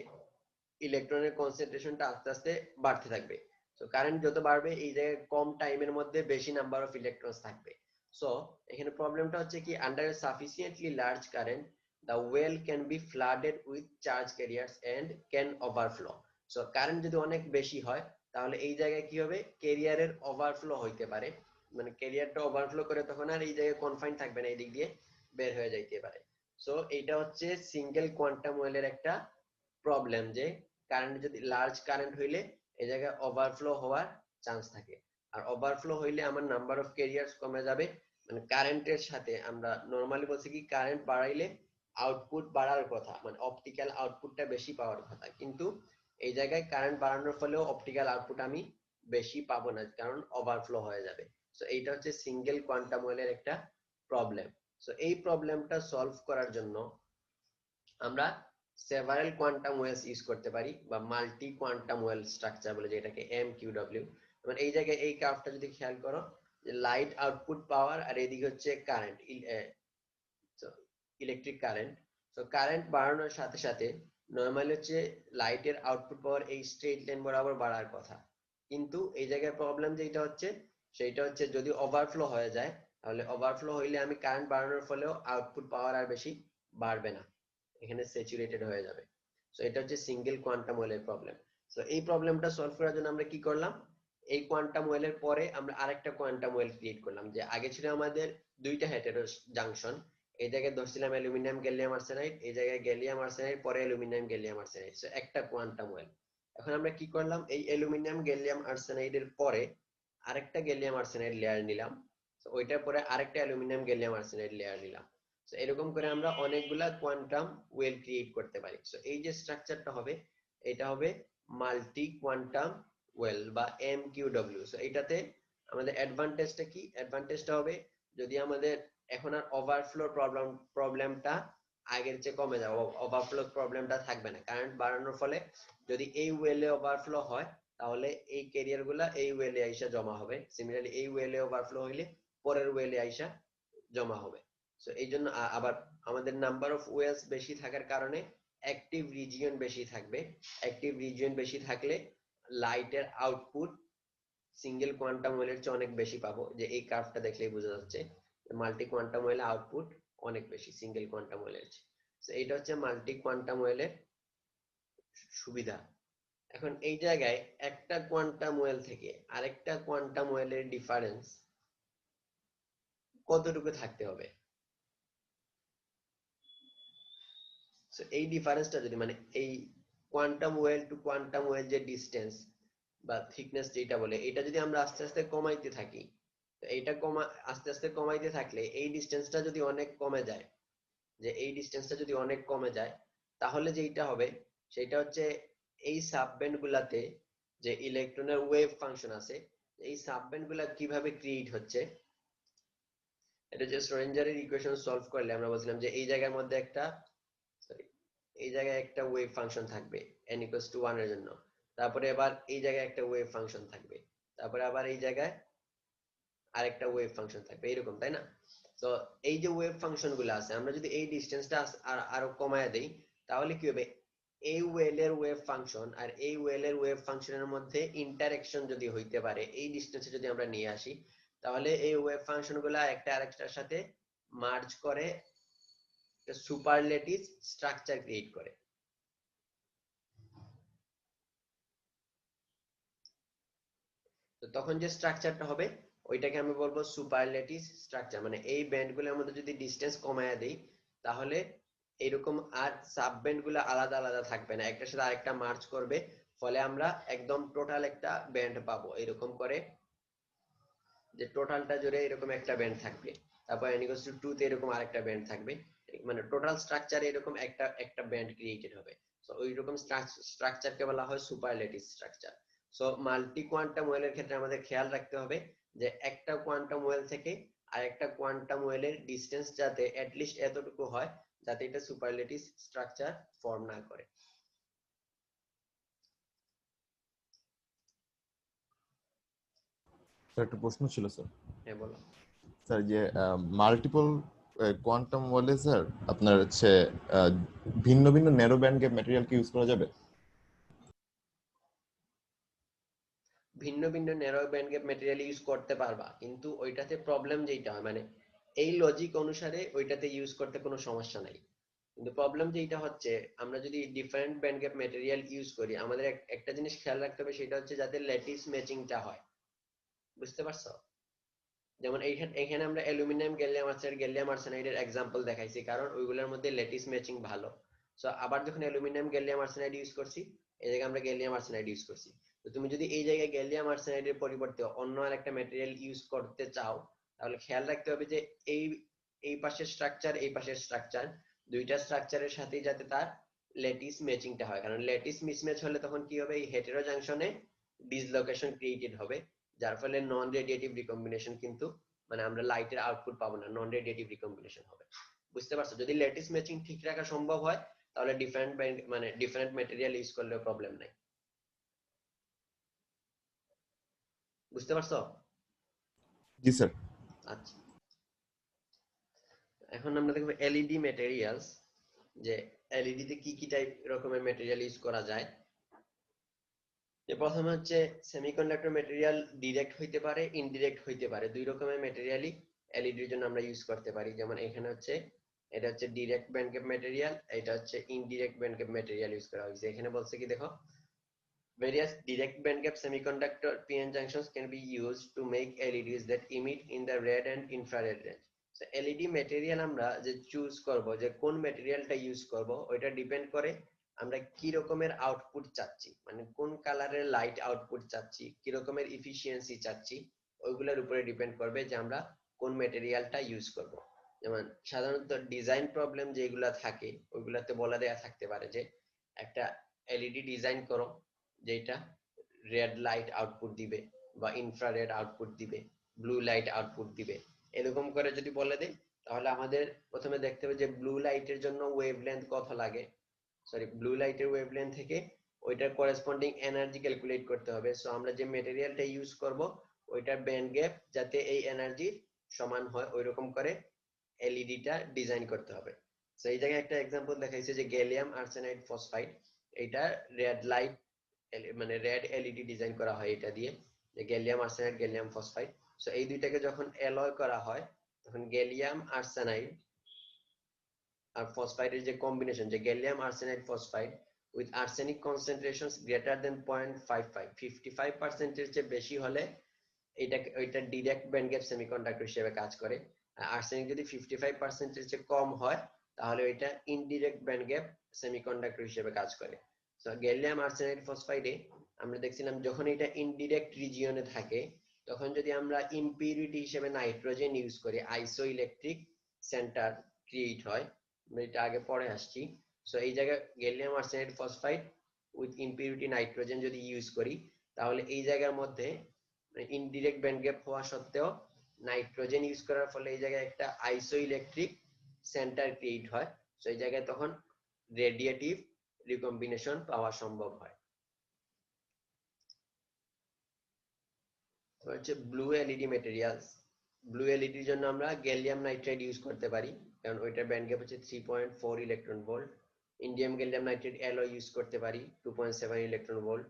ইলেকট্রনের কনসেন্ট্রেশনটা আস্তে আস্তে বাড়তে থাকবে। সো কারেন্ট যত বাড়বে এই জায়গায় কম টাইমের মধ্যে বেশি নাম্বার অফ ইলেকট্রনস থাকবে। সো এখানে প্রবলেমটা হচ্ছে কি, under A sufficiently large current the well can be flooded with charge carriers and can overflow. So current যদি অনেক বেশি হয়, তাহলে এই জায়গায় কি হবে, ক্যারিয়ারের ওভারফ্লো হইতে পারে, মানে ক্যারিয়ারটা ওভারফ্লো করে তখন আর এই জায়গায় কনফাইন থাকবে না, এই দিক দিয়ে বের হয়ে যাইতে পারে। সো এইটা হচ্ছে সিঙ্গেল কোয়ান্টাম ওয়েলের একটা প্রবলেম, যে কারেন্ট যদি লার্জ কারেন্ট হইলে এই জায়গায় ওভারফ্লো হওয়ার চান্স থাকে। আর ওভারফ্লো হইলে আমার নাম্বার অফ ক্যারিয়ার্স কমে যাবে। মানে কারেন্টের সাথে আমরা নরমালি বলছি কি, কারেন্ট বাড়াইলে আউটপুট বাড়ার কথা, মানে অপটিক্যাল আউটপুটটা বেশি পাওয়ার কথা, কিন্তু এই জায়গায় কারেন্ট বাড়ানোর ফলেও অপটিক্যাল আউটপুট আমি বেশি পাবো না, কারণ ওভারফ্লো হয়ে যাবে। সো এইটা হচ্ছে সিঙ্গেল কোয়ান্টাম ওয়েলের একটা প্রবলেম। সো এই প্রবলেমটা সলভ করার জন্য আমরা সেভারাল কোয়ান্টাম ওয়েলস ইউজ করতে পারি, বা মাল্টি কোয়ান্টাম ওয়েল স্ট্রাকচার বলে, যেটাকে MQW। মানে এই জায়গায় এই কার্ভটা যদি খেয়াল করো, যে লাইট আউটপুট পাওয়ার আর এদিকে হচ্ছে কারেন্ট, ইলেকট্রিক কারেন্ট। তো কারেন্ট বাড়ানোর সাথে সাথে নরমালি হচ্ছে লাইটের আউটপুট পাওয়ার এই স্ট্রেট লাইন বরাবর বাড়ার কথা, কিন্তু এই জায়গায় প্রবলেম যেটা হচ্ছে সেটা হচ্ছে যদি ওভারফ্লো হয়ে যায়, তাহলে ওভারফ্লো হইলে আমি কারেন্ট বাড়ানোর ফলেও আউটপুট পাওয়ার আর বেশি বাড়বে না, এখানে স্যাচুরেটেড হয়ে যাবে। সো এটা হচ্ছে সিঙ্গেল কোয়ান্টাম ওয়েলের প্রবলেম। সো এই প্রবলেমটা সলভ করার জন্য আমরা কি করলাম, এই কোয়ান্টাম ওয়েলের পরে আমরা আরেকটা কোয়ান্টাম ওয়েল ক্রিয়েট করলাম। যে আগে ছিল আমাদের দুইটা হেটেরো জাংশন, এই জায়গায় ধরছিলাম অ্যালুমিনিয়াম গ্যালিয়াম আর্সেনাইড, এই জায়গায় গ্যালিয়াম আর্সেনাইড, পরে অ্যালুমিনিয়াম গ্যালিয়াম আর্সেনাইড, সো একটা কোয়ান্টাম ওয়েল। এখন আমরা কি করলাম, এই অ্যালুমিনিয়াম গ্যালিয়াম আর্সেনাইডের পরে আরেকটা গ্যালিয়াম আর্সেনাইড লেয়ার নিলাম, তো ওইটার পরে আরেকটা অ্যালুমিনিয়াম গ্যালিয়াম আর্সেনাইড লেয়ার নিলাম। সো এরকম করে আমরা অনেকগুলা কোয়ান্টাম ওয়েল ক্রিয়েট করতে পারি। সো এই যে স্ট্রাকচারটা হবে, এটা হবে মাল্টি কোয়ান্টাম ওয়েল বা MQW। সো এটাতে আমাদের অ্যাডভান্টেজটা কি, অ্যাডভান্টেজটা হবে যদি আমাদের এখন আর ওভারফ্লো প্রবলেমটা আগের চেয়ে কমে যাবে, ওভারফ্লো প্রবলেমটা থাকবে না। কারেন্ট বাড়ানোর ফলে যদি এই ওয়েলে ওভারফ্লো হয়, তাহলে এই ক্যারিয়ার গুলা এই ওয়েলে আইসা জমা হবে, সিমিলারলি এই ওয়েলে ওভারফ্লো হইলে পরের ওয়েলে আইসা জমা হবে। সো এই জন্য আবার আমাদের নাম্বার অফ ওয়েলস বেশি থাকার কারণে অ্যাক্টিভ রিজিয়ন বেশি থাকবে। অ্যাক্টিভ রিজিয়ন বেশি থাকলে লাইটের আউটপুট সিঙ্গেল কোয়ান্টাম ওয়েলের চেয়ে অনেক বেশি পাবো, যে এই কার্ভটা দেখলেই বোঝা যাচ্ছে মাল্টি কোয়ান্টাম ওয়েলে আউটপুট অনেক বেশি সিঙ্গেল কোয়ান্টাম ওয়েলের চেয়ে। সো এইটা হচ্ছে মাল্টি কোয়ান্টাম ওয়েলের সুবিধা। এখন এই জায়গায় একটা কোয়ান্টাম ওয়েল থেকে আরেকটা কোয়ান্টাম ওয়েলের ডিফারেন্স কতটুকু থাকতে হবে। সো এই ডিফারেন্সটা যদি, মানে এই quantum well to quantum well যে ডিসটেন্স বা থিকনেস যেটা বলে, এটা যদি আমরা আস্তে আস্তে কমাইতে থাকি, তো এইটা আস্তে আস্তে কমাইতে থাকলে এই ডিসটেন্সটা যদি অনেক কমে যায়, যে এই ডিসটেন্সটা যদি অনেক কমে যায়, তাহলে যেটা হবে সেটা হচ্ছে এই সাবব্যান্ড গুলাতে যে ইলেকট্রনের ওয়েভ ফাংশন আছে, এই সাবব্যান্ড গুলা কিভাবে ক্রিয়েট হচ্ছে, এটা যে শ্রোডিঞ্জারের ইকুয়েশন সলভ করলে আমরা বলছিলাম যে এই জায়গার মধ্যে একটা, সরি, এই জায়গায় একটা ওয়েভ ফাংশন থাকবে n = 1 এর জন্য, তারপরে আবার এই জায়গায় একটা ওয়েভ ফাংশন থাকবে, তারপরে আবার এই জায়গায় আরেকটা ওয়েভ ফাংশন থাকবে, এরকম, তাই না? তো এই যে ওয়েভ ফাংশন গুলো আছে, আমরা যদি এই ডিসটেন্সটা আরো কমায় দেই, তাহলে কি হবে, এই ওয়েলের ওয়েভ ফাংশন আর এই ওয়েলের ওয়েভ ফাংশনের মধ্যে ইন্টারঅ্যাকশন যদি হইতে পারে, এই ডিসটেন্সে যদি আমরা নিয়ে আসি, তাহলে এই ওয়েভ ফাংশন গুলা একটা আরেকটার সাথে মার্জ করে একটা সুপারলেটিভ স্ট্রাকচার ক্রিয়েট করে। তো তখন যে স্ট্রাকচারটা হবে ওইটাকে আমি বলবো সুপারলেটিভ স্ট্রাকচার। মানে এই ব্যান্ডগুলোর মধ্যে যদি ডিসটেন্স কমায়া দেই, তাহলে এরকম আর সাব ব্যান্ডগুলো আলাদা আলাদা থাকবে না, একটার সাথে আরেকটা মার্চ করবে, ফলে আমরা একদম টোটাল একটা ব্যান্ড পাবো, এরকম করে যে টোটালটা জুড়ে এরকম একটা ব্যান্ড থাকবে, তারপর n = 2 তে এরকম আরেকটা ব্যান্ড থাকবে, মানে টোটাল স্ট্রাকচারে এরকম একটা ব্যান্ড ক্রিয়েটেড হবে। সো ওইরকম স্ট্রাকচারকে বলা হয় superlative structure. So multi quantum ওয়েলের ক্ষেত্রে আমাদের খেয়াল রাখতে হবে যে একটা কোয়ান্টাম ওয়েল থেকে আরেকটা কোয়ান্টাম ওয়েলের ডিসটেন্স যাতে অ্যাটলিস্ট এতটুকু হয় যাতে এটা সুপারলেটিভ স্ট্রাকচার ফর্ম না করে। স্যার একটা প্রশ্ন ছিল স্যার। হ্যাঁ বলো। স্যার যে মাল্টিপল কোয়ান্টাম ওয়ালে স্যার আপনার হচ্ছে ভিন্ন ভিন্ন ন্যারো ব্যান্ড গ্যাপ ম্যাটেরিয়াল কি ইউজ করা যাবে? ভিন্ন ভিন্ন narrow band gap material use করতে পারবা, কিন্তু ওইটাতে প্রবলেম যেটা হয় মানে এই লজিক অনুসারে ওইটাতে ইউজ করতে কোনো সমস্যা নাই, কিন্তু প্রবলেম যেটা হচ্ছে আমরা যদি different band gap material use করি আমাদের একটা জিনিস খেয়াল রাখতে হবে, সেটা হচ্ছে যাতে ল্যাটিস ম্যাচিংটা হয়। বুঝতে পারছো? যেমন এখানে আমরা অ্যালুমিনিয়াম গ্যালিয়াম আর্সেনাইডের এক্সাম্পল দেখাইছি, কারণ ওইগুলোর মধ্যে ল্যাটিস ম্যাচিং ভালো। সো আবার যখন অ্যালুমিনিয়াম গ্যালিয়াম আর্সেনাইড ইউজ করছি, এই জায়গায় আমরা গ্যালিয়াম আর্সেনাইড ইউজ করছি। তো তুমি যদি এই জায়গায় গ্যালিয়াম আর্সেনাইডের পরিবর্তে অন্য আরেকটা ম্যাটেরিয়াল ইউজ করতে চাও, তাহলে খেয়াল রাখতে হবে যে এই এই পাশের স্ট্রাকচার এই পাশের স্ট্রাকচার দুইটা স্ট্রাকচারের সাথেই যাতে তার ল্যাটিস ম্যাচিংটা হয়, কারণ ল্যাটিস মিসম্যাচ হলে তখন কি হবে, এই হেটেরো জাংশনে ডিসলোকেশন ক্রিয়েটেড হবে, যার ফলে নন রেডিয়েটিভ রিকম্বিনেশন কিন্তু মানে আমরা লাইটের আউটপুট পাবো না, নন রেডিয়েটিভ রিকম্বিনেশন হবে। বুঝতে পারছো? যদি ল্যাটিস ম্যাচিং ঠিক রাখা সম্ভব হয় তাহলে ডিফারেন্ট মানে ডিফারেন্ট ম্যাটেরিয়াল ইউজ করলেও প্রবলেম নাই। বুঝতে পারছো? জি স্যার। আচ্ছা, এখন আমরা দেখবো এলইডি ম্যাটেরিয়ালস, যে এলইডি তে কি কি টাইপ রকমের ম্যাটেরিয়াল ইউজ করা যায়। যে প্রথমে হচ্ছে সেমিকন্ডাক্টর ম্যাটেরিয়াল ডিরেক্ট হইতে পারে, ইনডিরেক্ট হইতে পারে, দুই রকমের ম্যাটেরিয়ালই এলইডির জন্য আমরা ইউজ করতে পারি। যেমন এখানে হচ্ছে এটা হচ্ছে ডিরেক্ট ব্যান্ড গ্যাপ ম্যাটেরিয়াল, এটা হচ্ছে indirect band gap material use করা হয়েছে। এখানে বলছে কি দেখো, various direct band gap semiconductor PN junctions can be used to make LEDs that emit in the red and infrared range. So LED material আমরা যে চুজ করব, যে কোন ম্যাটেরিয়ালটা ইউজ করব, ওইটা ডিপেন্ড করে আমরা কি রকমের আউটপুট চাচ্ছি, মানে কোন কালারের লাইট আউটপুট চাচ্ছি, কি রকমের এফিশিয়েন্সি চাচ্ছি, ওইগুলোর উপরে ডিপেন্ড করবে যে আমরা কোন ম্যাটেরিয়ালটা ইউজ করব। যেমন সাধারণত ডিজাইন প্রবলেম যেগুলা থাকে ওইগুলাতে বলা দেয়া থাকতে পারে যে একটা এলইডি ডিজাইন করো যেটা রেড লাইট আউটপুট দিবে বা ইনফ্রারেড আউটপুট দিবে, ব্লু লাইট আউটপুট দিবে, এরকম করে যদি বলে দেয় তাহলে আমাদের প্রথমে দেখতে হবে যে ব্লু লাইটের জন্য ওয়েভলেন্থ কত লাগে, সরি ব্লু লাইটের ওয়েভলেন্থ থেকে ওইটার করেসপন্ডিং এনার্জি ক্যালকুলেট করতে হবে। সো আমরা যে ম্যাটেরিয়ালটা ইউজ করব ওইটার ব্যান্ড গ্যাপ যাতে এই এনার্জি সমান হয় ওইরকম করে এলইডিটা ডিজাইন করতে হবে। সো এই জায়গায় একটা এক্সাম্পল দেখাইছে যে গ্যালিয়াম আর্সেনাইড ফসফাইড, এটা রেড লাইট মানে রেড এলইডি ডিজাইন করা হয় এটা দিয়ে, যে gallium arsenide gallium phosphide. So এই দুইটাকে যখন অ্যালয় করা হয় তখন গ্যালিয়াম আর্সেনাইড আর ফসফাইডের যে কম্বিনেশন, যে gallium arsenide phosphide with arsenic concentrations greater than 0.55 55% এর চেয়ে বেশি হলে ওইটা ডিরেক্ট ব্যান্ড গ্যাপ সেমিকন্ডাক্টর হিসেবে কাজ করে। আর আর্সেনিক যদি 55% এর চেয়ে কম হয় তাহলে ওইটা ইনডিরেক্ট ব্যান্ড গ্যাপ সেমিকন্ডাক্টর হিসেবে কাজ করে। সো গ্যালিয়াম আর্সেনাইড ফসফাইডে আমরা দেখছিলাম যখন এটা ইনডিরেক্ট রিজিয়নে থাকে তখন যদি আমরা ইম্পিউরিটি হিসেবে নাইট্রোজেন ইউজ করি আইসো ইলেকট্রিক সেন্টার ক্রিয়েট হয়, এটা আগে পরে আসছি। সো এই জায়গায় gallium arsenide phosphide with impurity nitrogen যদি ইউজ করি তাহলে এই জায়গার মধ্যে ইনডিরেক্ট ব্যান্ড গ্যাপ হওয়া সত্ত্বেও নাইট্রোজেন ইউজ করার ফলে এই জায়গায় একটা আইসো ইলেকট্রিক সেন্টার ক্রিয়েট হয়। সো এই জায়গায় তখন রেডিয়েটিভ রিকম্বিনেশন পাওয়া সম্ভব হয়। তো হচ্ছে ব্লু এলইডি ম্যাটেরিয়ালস, ব্লু এলইডির জন্য আমরা গ্যালিয়াম নাইট্রাইড ইউজ করতে পারি কারণ ওইটার ব্যান্ড গ্যাপ হচ্ছে 3.4 electron volt, indium gallium nitride alloy use করতে পারি 2.7 ইলেকট্রন ভোল্ট।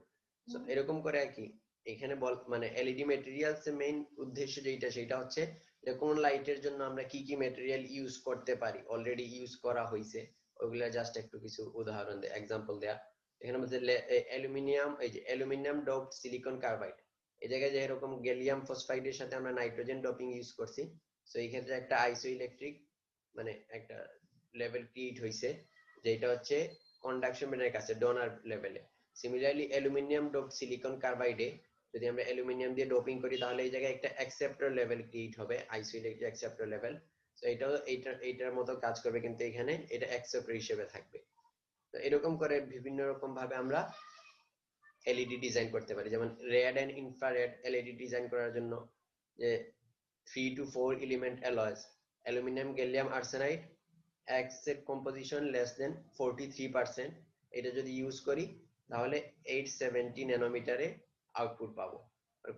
সো এরকম করে আর কি এখানে মানে এলইডি ম্যাটেরিয়ালস এর মেইন উদ্দেশ্য যেটা সেটা হচ্ছে যে কোন লাইটের জন্য আমরা কি কি ম্যাটেরিয়াল ইউজ করতে পারি, অলরেডি ইউজ করা হয়েছে ওইগুলা জাস্ট একটু কিছু উদাহরণ দেয়া এক্সাম্পল দেয়া। এখানে মধ্যে অ্যালুমিনিয়াম, এই যে অ্যালুমিনিয়াম ডোপড সিলিকন কার্বাইড, এই জায়গায় যে এরকম গ্যালিয়াম ফসফাইডের সাথে আমরা নাইট্রোজেন ডোপিং ইউজ করছি। সো এই ক্ষেত্রে একটা আইসো ইলেকট্রিক মানে একটা লেভেল ক্রিয়েট হয়েছে যেটা হচ্ছে কন্ডাকশন ব্যান্ডের কাছে ডোনার লেভেলে। সিমিলারলি অ্যালুমিনিয়াম ডোপড সিলিকন কার্বাইডে যদি আমরা অ্যালুমিনিয়াম দিয়ে ডোপিং করি তাহলে এই জায়গায় একটা অ্যাকসেপ্টর লেভেল ক্রিয়েট হবে, আইসো ইলেকট্রিক অ্যাকসেপ্টর লেভেল। সো এটাও এইটার মতো কাজ করবে কিন্তু এখানে এটা অ্যাকসেপ্টর হিসেবে থাকবে। তো এরকম করে বিভিন্ন রকম ভাবে আমরা এলইডি ডিজাইন করতে পারি। যেমন red and infrared LED design করার জন্য যে 3 to 4 element alloys aluminium gallium arsenide X এর কম্পোজিশন লেস দেন 43%, এটা যদি ইউজ করি তাহলে 870 ন্যানোমিটারে আউটপুট পাবো।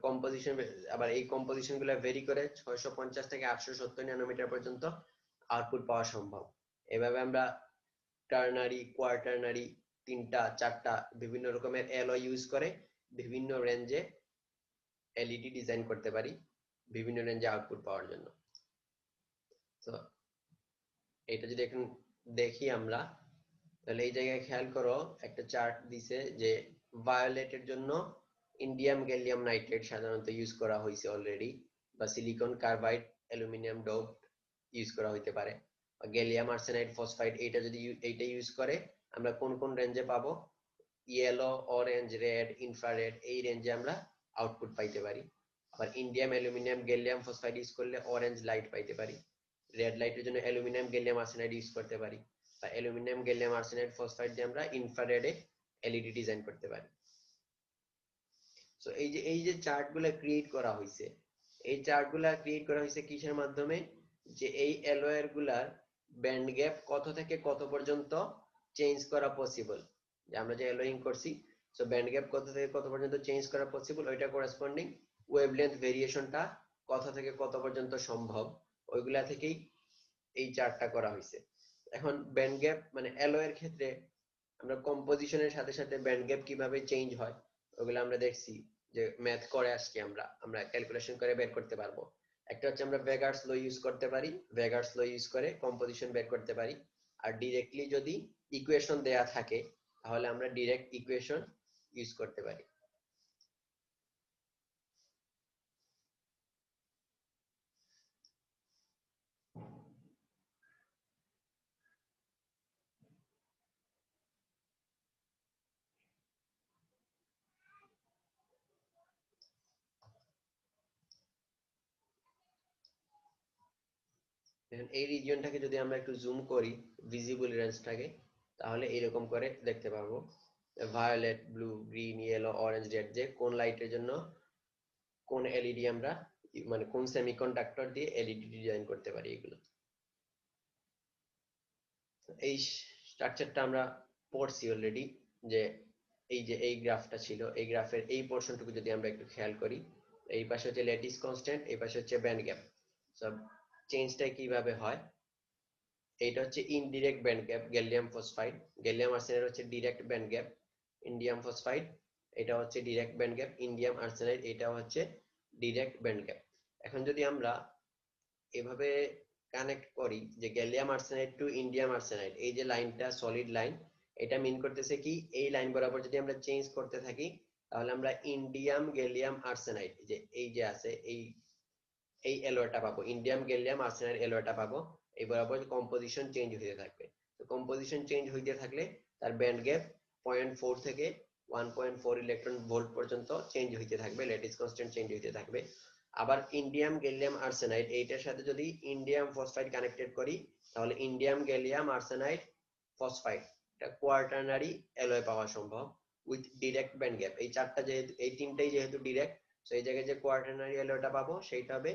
কম্পোজিশন, আবার এই কম্পোজিশন গুলো ভেরি করে 650 থেকে 870 ন্যানোমিটার পর্যন্ত আউটপুট পাওয়া সম্ভব। এভাবে আমরা টার্নারি, কোয়াটার্নারি, 3টা 4টা বিভিন্ন রকমের অ্যালয় ইউজ করে বিভিন্ন রেঞ্জে এলইডি ডিজাইন করতে পারি, বিভিন্ন রেঞ্জে আউটপুট পাওয়ার জন্য। তো এটা যদি এখন দেখি আমরা, তাহলে এই জায়গায় খেয়াল করো একটা চার্ট দিছে যে ভায়োলেটের জন্য ইন্ডিয়াম গ্যালিয়াম নাইট্রেট সাধারণত ইউজ করা হয়েছে অলরেডি, বা silicon carbide aluminium dope use করা হইতে পারে, বা গ্যালিয়াম আর্সেনাইড ফসফাইড। এটা যদি এইটা ইউজ করে আমরা কোন কোন রেঞ্জে পাবো, ইয়েলো, অরেঞ্জ, রেড, ইনফ্রারেড, এই রেঞ্জে আমরা আউটপুট পাইতে পারি। আবার indium aluminium gallium phosphide use করলে অরেঞ্জ লাইট পাইতে পারি, রেড লাইটের জন্য অ্যালুমিনিয়াম গ্যালিয়াম আর্সেনাইড ইউজ করতে পারি, বা অ্যালুমিনিয়াম গ্যালিয়াম আর্সেনাইড ফসফাইড দিয়ে আমরা ইনফ্রারেডে এলইডি ডিজাইন করতে পারি। সো এই যে চার্টগুলো ক্রিয়েট করা হয়েছে, এই চার্টগুলো ক্রিয়েট করা হয়েছে কিসের মাধ্যমে, যে এই অ্যালয়ের গুলার ব্যান্ড গ্যাপ কত থেকে কত পর্যন্ত চেঞ্জ করা পসিবল, যে আমরা যে অ্যালোয়িং করছি, সো ব্যান্ড গ্যাপ কত থেকে কত পর্যন্ত চেঞ্জ করা পসিবল, ওইটা করেসপন্ডিং ওয়েভলেন্থ ভেরিয়েশনটা কত থেকে কত পর্যন্ত সম্ভব, ওইগুলা থেকেই এই চার্টটা করা হয়েছে। এখন ব্যান্ড গ্যাপ মানে অ্যালয়ের ক্ষেত্রে আমরা কম্পোজিশনের সাথে সাথে ব্যান্ড গ্যাপ কিভাবে চেঞ্জ হয় ওগুলো আমরা দেখছি, যে ম্যাথ করে আসছি আমরা ক্যালকুলেশন করে বের করতে পারবো। একটা হচ্ছে আমরা ভেগার্স ল ইউজ করতে পারি, ভেগার্স ল ইউজ করে কম্পোজিশন বের করতে পারি। আর ডিরেক্টলি যদি ইকুয়েশন দেয়া থাকে তাহলে আমরা ডিরেক্ট ইকুয়েশন ইউজ করতে পারি। এই রিজিয়নটাকে যদি আমরা একটু জুম করি, ভিজিবল রেঞ্জটাকে, তাহলে এরকম করে দেখতে পারবো violet, blue, green, yellow, orange, red, যে কোন লাইটের জন্য কোন এলইডি আমরা মানে কোন সেমিকন্ডাক্টর দিয়ে এলইডি ডিজাইন করতে পারি। এগুলো এই স্ট্রাকচারটা আমরা পড়ছি অলরেডি, যে এই গ্রাফটা ছিল, এই গ্রাফের এই পোর্শনটুকু যদি আমরা একটু খেয়াল করি, এই পাশে হচ্ছে ল্যাটিস কনস্ট্যান্ট, এই পাশে হচ্ছে ব্যান্ড গ্যাপ। সব চেঞ্জটা কিভাবে হয়, এইটা হচ্ছে indirect band gap gallium phosphide, gallium arsenide হচ্ছে direct band gap indium phosphide, এটা হচ্ছে direct band gap indium arsenide, এটা হচ্ছে ডিরেক্ট ব্যান্ড গ্যাপ। এখন যদি আমরা এভাবে কানেক্ট করি যে gallium arsenide to indium arsenide, এই যে লাইনটা সলিড লাইন, এটা মিন করতেছে কি এই লাইন বরাবর যদি আমরা চেঞ্জ করতে থাকি তাহলে আমরা ইন্ডিয়াম গ্যালিয়াম আর্সেনাইড এই যে আছে এই অ্যালয়টা পাবো, ইন্ডিয়াম গ্যালিয়াম আর্সেনাইড অ্যালয়টা পাবো। এই বরাবর কম্পোজিশন চেঞ্জ হতে থাকবে। তো কম্পোজিশন চেঞ্জ হইতে থাকলে তার ব্যান্ড গ্যাপ 0.4 থেকে 1.4 ইলেকট্রন ভোল্ট পর্যন্ত চেঞ্জ হইতে থাকবে, ল্যাটিস কনস্ট্যান্ট চেঞ্জ হইতে থাকবে। আবার ইন্ডিয়াম গ্যালিয়াম আর্সেনাইড এইটার সাথে যদি ইন্ডিয়াম ফসফাইড কানেক্টেড করি তাহলে ইন্ডিয়াম গ্যালিয়াম আর্সেনাইড ফসফাইড, এটা কোয়াটার্নারি অ্যালয় পাওয়া সম্ভব উইথ ডিরেক্ট ব্যান্ড গ্যাপ। এই চারটা যেহেতু এই তিনটাই যেহেতু ডিরেক্ট, সো এই জায়গায় যে কোয়াটার্নারি অ্যালয়টা পাবো সেইটা হবে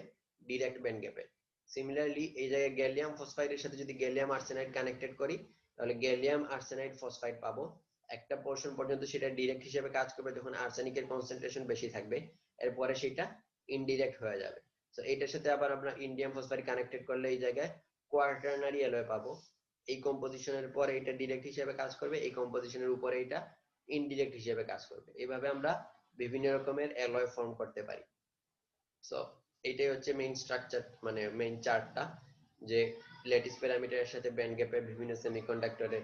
ডিরেক্ট ব্যান্ড গ্যাপে। সিমিলারলি এই জায়গায় গ্যালিয়াম ফসফাইডের সাথে যদি গ্যালিয়াম আর্সেনাইড কানেক্টেড করি তাহলে গ্যালিয়াম আর্সেনাইড ফসফাইড পাবো। একটা পোর্শন পর্যন্ত সেটা ডিরেক্ট হিসেবে কাজ করবে যখন আর্সেনিকের কনসেন্ট্রেশন বেশি থাকবে, এরপরে সেটা ইনডিরেক্ট হয়ে যাবে। তো এটার সাথে আবার আমরা ইন্ডিয়াম ফসফাইড কানেক্টেড করলে এই জায়গায় কোয়াটার্নারি অ্যালয় পাবো। এই কম্পোজিশনের পরে এটা ডিরেক্ট হিসেবে কাজ করবে, এই কম্পোজিশনের উপরে এটা ইনডিরেক্ট হিসেবে কাজ করবে। এইভাবে আমরা বিভিন্ন রকমের অ্যালয় ফর্ম করতে পারি। সো এইটাই হচ্ছে মেইন স্ট্রাকচার, মানে মেইন চার্টটা, যে ল্যাটিস প্যারামিটারের সাথে ব্যান্ড গ্যাপের বিভিন্ন সেমিকন্ডাক্টরের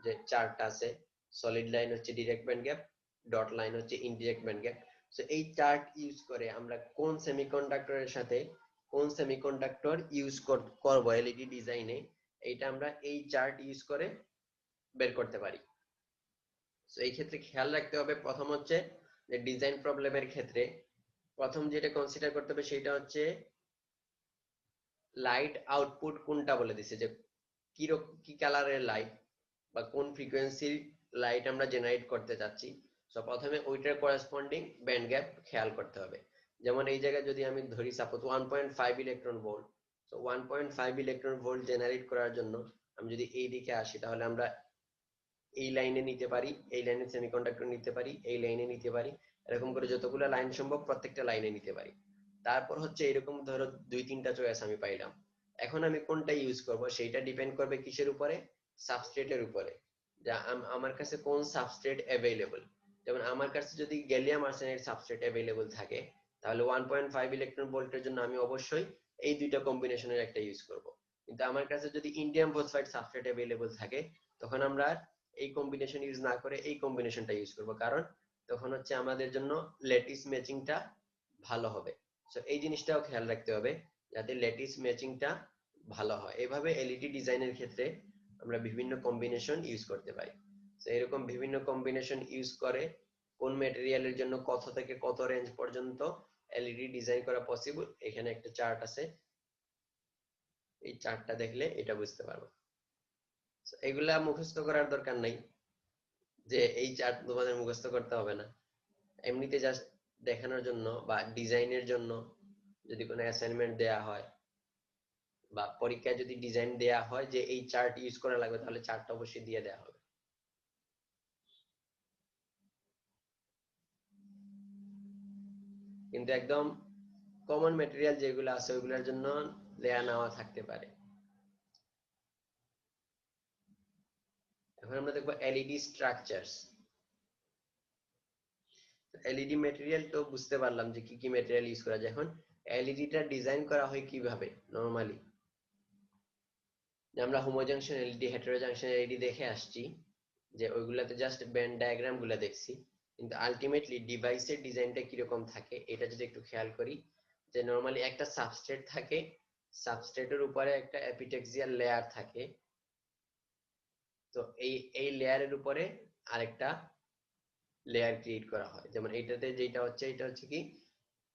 যে চার্ট আছে, সলিড লাইন হচ্ছে direct band gap, dot line হচ্ছে ইনডিরেক্ট ব্যান্ড গ্যাপ। সো এই চার্ট ইউজ করে আমরা কোন সেমিকন্ডাক্টরের সাথে কোন সেমিকন্ডাক্টর ইউজ করব এলইডি ডিজাইনে, এইটা আমরা এই চার্ট ইউজ করে বের করতে পারি। সো এই ক্ষেত্রে খেয়াল রাখতে হবে, প্রথম হচ্ছে যে ডিজাইন প্রবলেমের ক্ষেত্রে প্রথম যেটা কনসিডার করতে হবে সেটা হচ্ছে লাইট আউটপুট কোনটা বলে দিছে, যে কি কালারের লাইট বা কোন ফ্রিকোয়েন্সির লাইট আমরা জেনারেট করতে চাচ্ছি। সো প্রথমে ওইটার করেসপন্ডিং ব্যান্ড গ্যাপ খেয়াল করতে হবে। যেমন এই জায়গায় যদি আমি ধরি সাপোজ 1.5 ইলেকট্রন ভোল্ট, তো 1.5 ইলেকট্রন ভোল্ট জেনারেট করার জন্য আমি যদি এই দিকে আসি তাহলে আমরা এই লাইনে নিতে পারি, এই লাইনে সেমিকন্ডাক্টর নিতে পারি, এই লাইনে নিতে পারি, এরকম করে যতগুলো লাইন সম্ভব প্রত্যেকটা লাইনে নিতে পারি। তারপর হচ্ছে এরকম ধরো 2-3টা চয়েস আমি পাইলাম। এখন আমি কোনটা ইউজ করব সেটা ডিপেন্ড করবে কিসের উপরে? সাবস্ট্রেটের উপরে। যা আমার কাছে কোন সাবস্ট্রেট অ্যাভেলেবল। যেমন আমার কাছে যদি গ্যালিয়াম আর্সেনাইড সাবস্ট্রেট অ্যাভেলেবল থাকে তাহলে 1.5 ইলেকট্রন ভোল্টের জন্য আমি অবশ্যই এই দুইটা কম্বিনেশনের একটা ইউজ করব। কিন্তু আমার কাছে যদি ইন্ডিয়াম ফসফাইড সাবস্ট্রেট অ্যাভেলেবল থাকে তখন আমরা এই কম্বিনেশন ইউজ না করে এই কম্বিনেশনটা ইউজ করব, কারণ তখন হচ্ছে আমাদের জন্য ল্যাটিস ম্যাচিংটা ভালো হবে। সো এই জিনিসটাও খেয়াল রাখতে হবে যাতে ল্যাটিস ম্যাচিংটা ভালো হয়। এভাবে এলইডি ডিজাইনের ক্ষেত্রে আমরা বিভিন্ন কম্বিনেশন ইউজ করতে পারি। তো এরকম বিভিন্ন কম্বিনেশন ইউজ করে কোন ম্যাটেরিয়ালের জন্য কত থেকে কত রেঞ্জ পর্যন্ত এলইডি ডিজাইন করা পসিবল, এখানে একটা চার্ট আছে, এই চার্টটা দেখলে এটা বুঝতে পারবো। এগুলা মুখস্থ করার দরকার নাই যে এই চার্ট তোমাদের মুখস্থ করতে হবে না, এমনিতে জাস্ট দেখানোর জন্য বা ডিজাইনের জন্য যদি কোনো অ্যাসাইনমেন্ট দেয়া হয় বা পরীক্ষায় যদি ডিজাইন দেয়া হয় যে এই চার্ট ইউজ করা লাগবে তাহলে চার্টটা অবশ্যই দিয়ে দেওয়া হবে। কিন্তু একদম কমন ম্যাটেরিয়াল যেগুলো আছে ওইগুলোর জন্য দেয়া নেওয়া থাকতে পারে। এখন আমরা দেখবো এলইডি স্ট্রাকচারস। এলইডি ম্যাটেরিয়াল তো বুঝতে পারলাম যে কি কি ম্যাটেরিয়াল ইউজ করা যায়। এখন এলইডিটা ডিজাইন করা হয় কিভাবে নরমালি? আমরা Homo junction LED, hetero junction LED দেখে আসছি যে ওইগুলাতে জাস্ট ব্যান্ড ডায়াগ্রাম গুলা দেখছি, কিন্তু আলটিমেটলি ডিভাইসের ডিজাইনটা কিরকম থাকে এটা যদি একটু খেয়াল করি, যে নরমালি একটা সাবস্ট্রেট থাকে, সাবস্ট্রেটের উপরে একটা এপিটেক্সিয়াল লেয়ার থাকে, তো এই লেয়ারের উপরে আরেকটা লেয়ার ক্রিয়েট করা হয়। যেমন এইটাতে যেটা হচ্ছে এটা হচ্ছে কি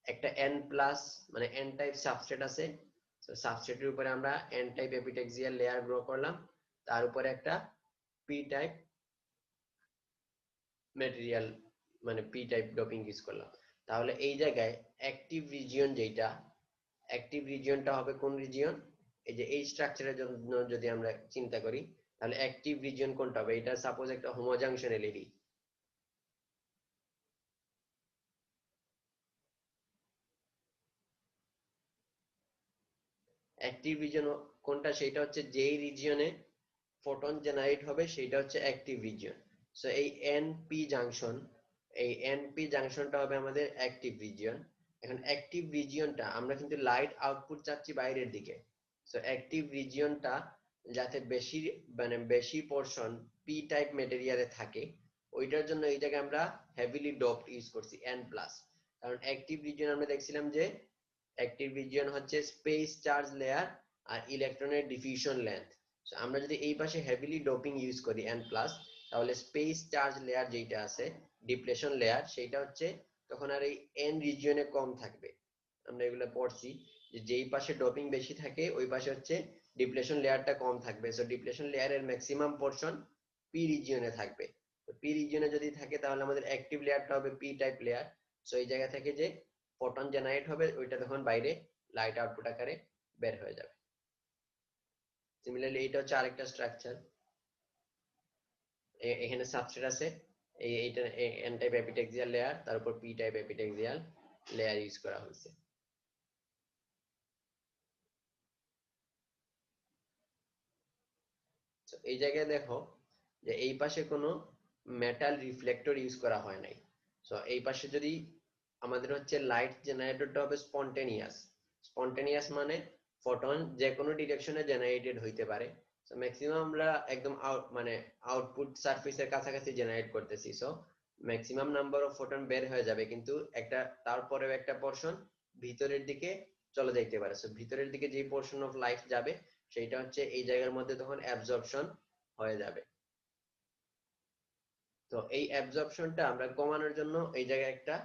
একটা এন প্লাস মানে এন টাইপ সাবস্ট্রেট আছে, তো সাবস্ট্রেটের উপরে আমরা এন টাইপ এপিটেক্সিয়াল লেয়ার গ্রো করলাম, তার উপরে একটা পি টাইপ ম্যাটেরিয়াল মানে পি টাইপ ডোপিং ইউজ করলাম। তাহলে এই জায়গায় অ্যাক্টিভ রিজিয়ন যেটা, অ্যাক্টিভ রিজিয়নটা হবে কোন রিজিয়ন? এই যে এই স্ট্রাকচারের জন্য যদি আমরা চিন্তা করি তাহলে অ্যাক্টিভ রিজিয়ন কোনটা হবে? এটা সাপোজ একটা Homo junction LED, active region কোনটা? সেটা হচ্ছে যেই রিজিয়নে ফোটন জেনারেট হবে সেটা হচ্ছে অ্যাক্টিভ রিজিয়ন। সো এই এনপি জাংশন, এই এনপি জাংশনটা হবে আমাদের অ্যাক্টিভ রিজিয়ন। এখন অ্যাক্টিভ রিজিয়নটা আমরা কিন্তু লাইট আউটপুট চাচ্ছি বাইরের দিকে, সো অ্যাক্টিভ রিজিয়নটা যাতে বেশি মানে বেশি পোরশন পি টাইপ ম্যাটেরিয়ালে থাকে ওইটার জন্য এই জায়গায় আমরা হেভিলি ডোপড ইউজ করছি এন প্লাস। কারণ অ্যাক্টিভ রিজিয়ন আমরা দেখছিলাম যে অ্যাক্টিভ রিজিয়ন হচ্ছে স্পেস চার্জ লেয়ার আর ইলেকট্রনের ডিফিউশন লেন্থ। সো আমরা যদি এই পাশে হেভিলি ডোপিং ইউজ করি এন প্লাস, তাহলে স্পেস চার্জ লেয়ার যেটা আছে ডিপ্লেশন লেয়ার সেইটা হচ্ছে তখন আর এই এন রিজিয়নে কম থাকবে। আমরা এগুলো পড়ছি যে যেই পাশে ডোপিং বেশি থাকে ওই পাশে হচ্ছে ডিপ্লেশন লেয়ারটা কম থাকবে। সো ডিপ্লেশন লেয়ারের ম্যাক্সিমাম পোরশন পি রিজিয়নে থাকবে। তো পি রিজিয়নে যদি থাকে তাহলে আমাদের অ্যাক্টিভ লেয়ারটা হবে পি টাইপ লেয়ার। সো এই জায়গা থেকে যে ফোটন জেনারেট হবে ওইটা তখন বাইরে লাইট আউটপুট আকারে বের হয়ে যাবে। সিমিলারলি এটা হচ্ছে আরেকটা স্ট্রাকচার, এখানে সাবস্ট্রেট আছে, এইটা এন টাইপ এপিটেক্সিয়াল লেয়ার, তার উপর পি টাইপ এপিটেক্সিয়াল লেয়ার ইউজ করা হয়েছে। এই জায়গায় দেখো যে এই পাশে কোনো মেটাল রিফ্লেক্টর ইউজ করা হয় নাই। সো এই পাশে যদি আমাদের হচ্ছে লাইট জেনারেটরটা হবে স্পন্টেনিয়াস। স্পন্টেনিয়াস মানে ফোটন যে কোনো ডিরেকশনে জেনারেটেড হইতে পারে। সো ম্যাক্সিমাম আমরা একদম মানে আউটপুট সারফেসের কাছাকাছি জেনারেট করতেছি, so maximum number of photon বের হয়ে যাবে, কিন্তু একটা তারপরেও একটা পোরশন ভিতরের দিকে চলে যাইতে পারে। সো ভিতরের দিকে যে পোরশন অফ লাইট যাবে সেইটা হচ্ছে এই জায়গার মধ্যে তখন অ্যাবজর্পশন হয়ে যাবে। তো এই অ্যাবজর্পশনটা আমরা কমানোর জন্য এই জায়গায় একটা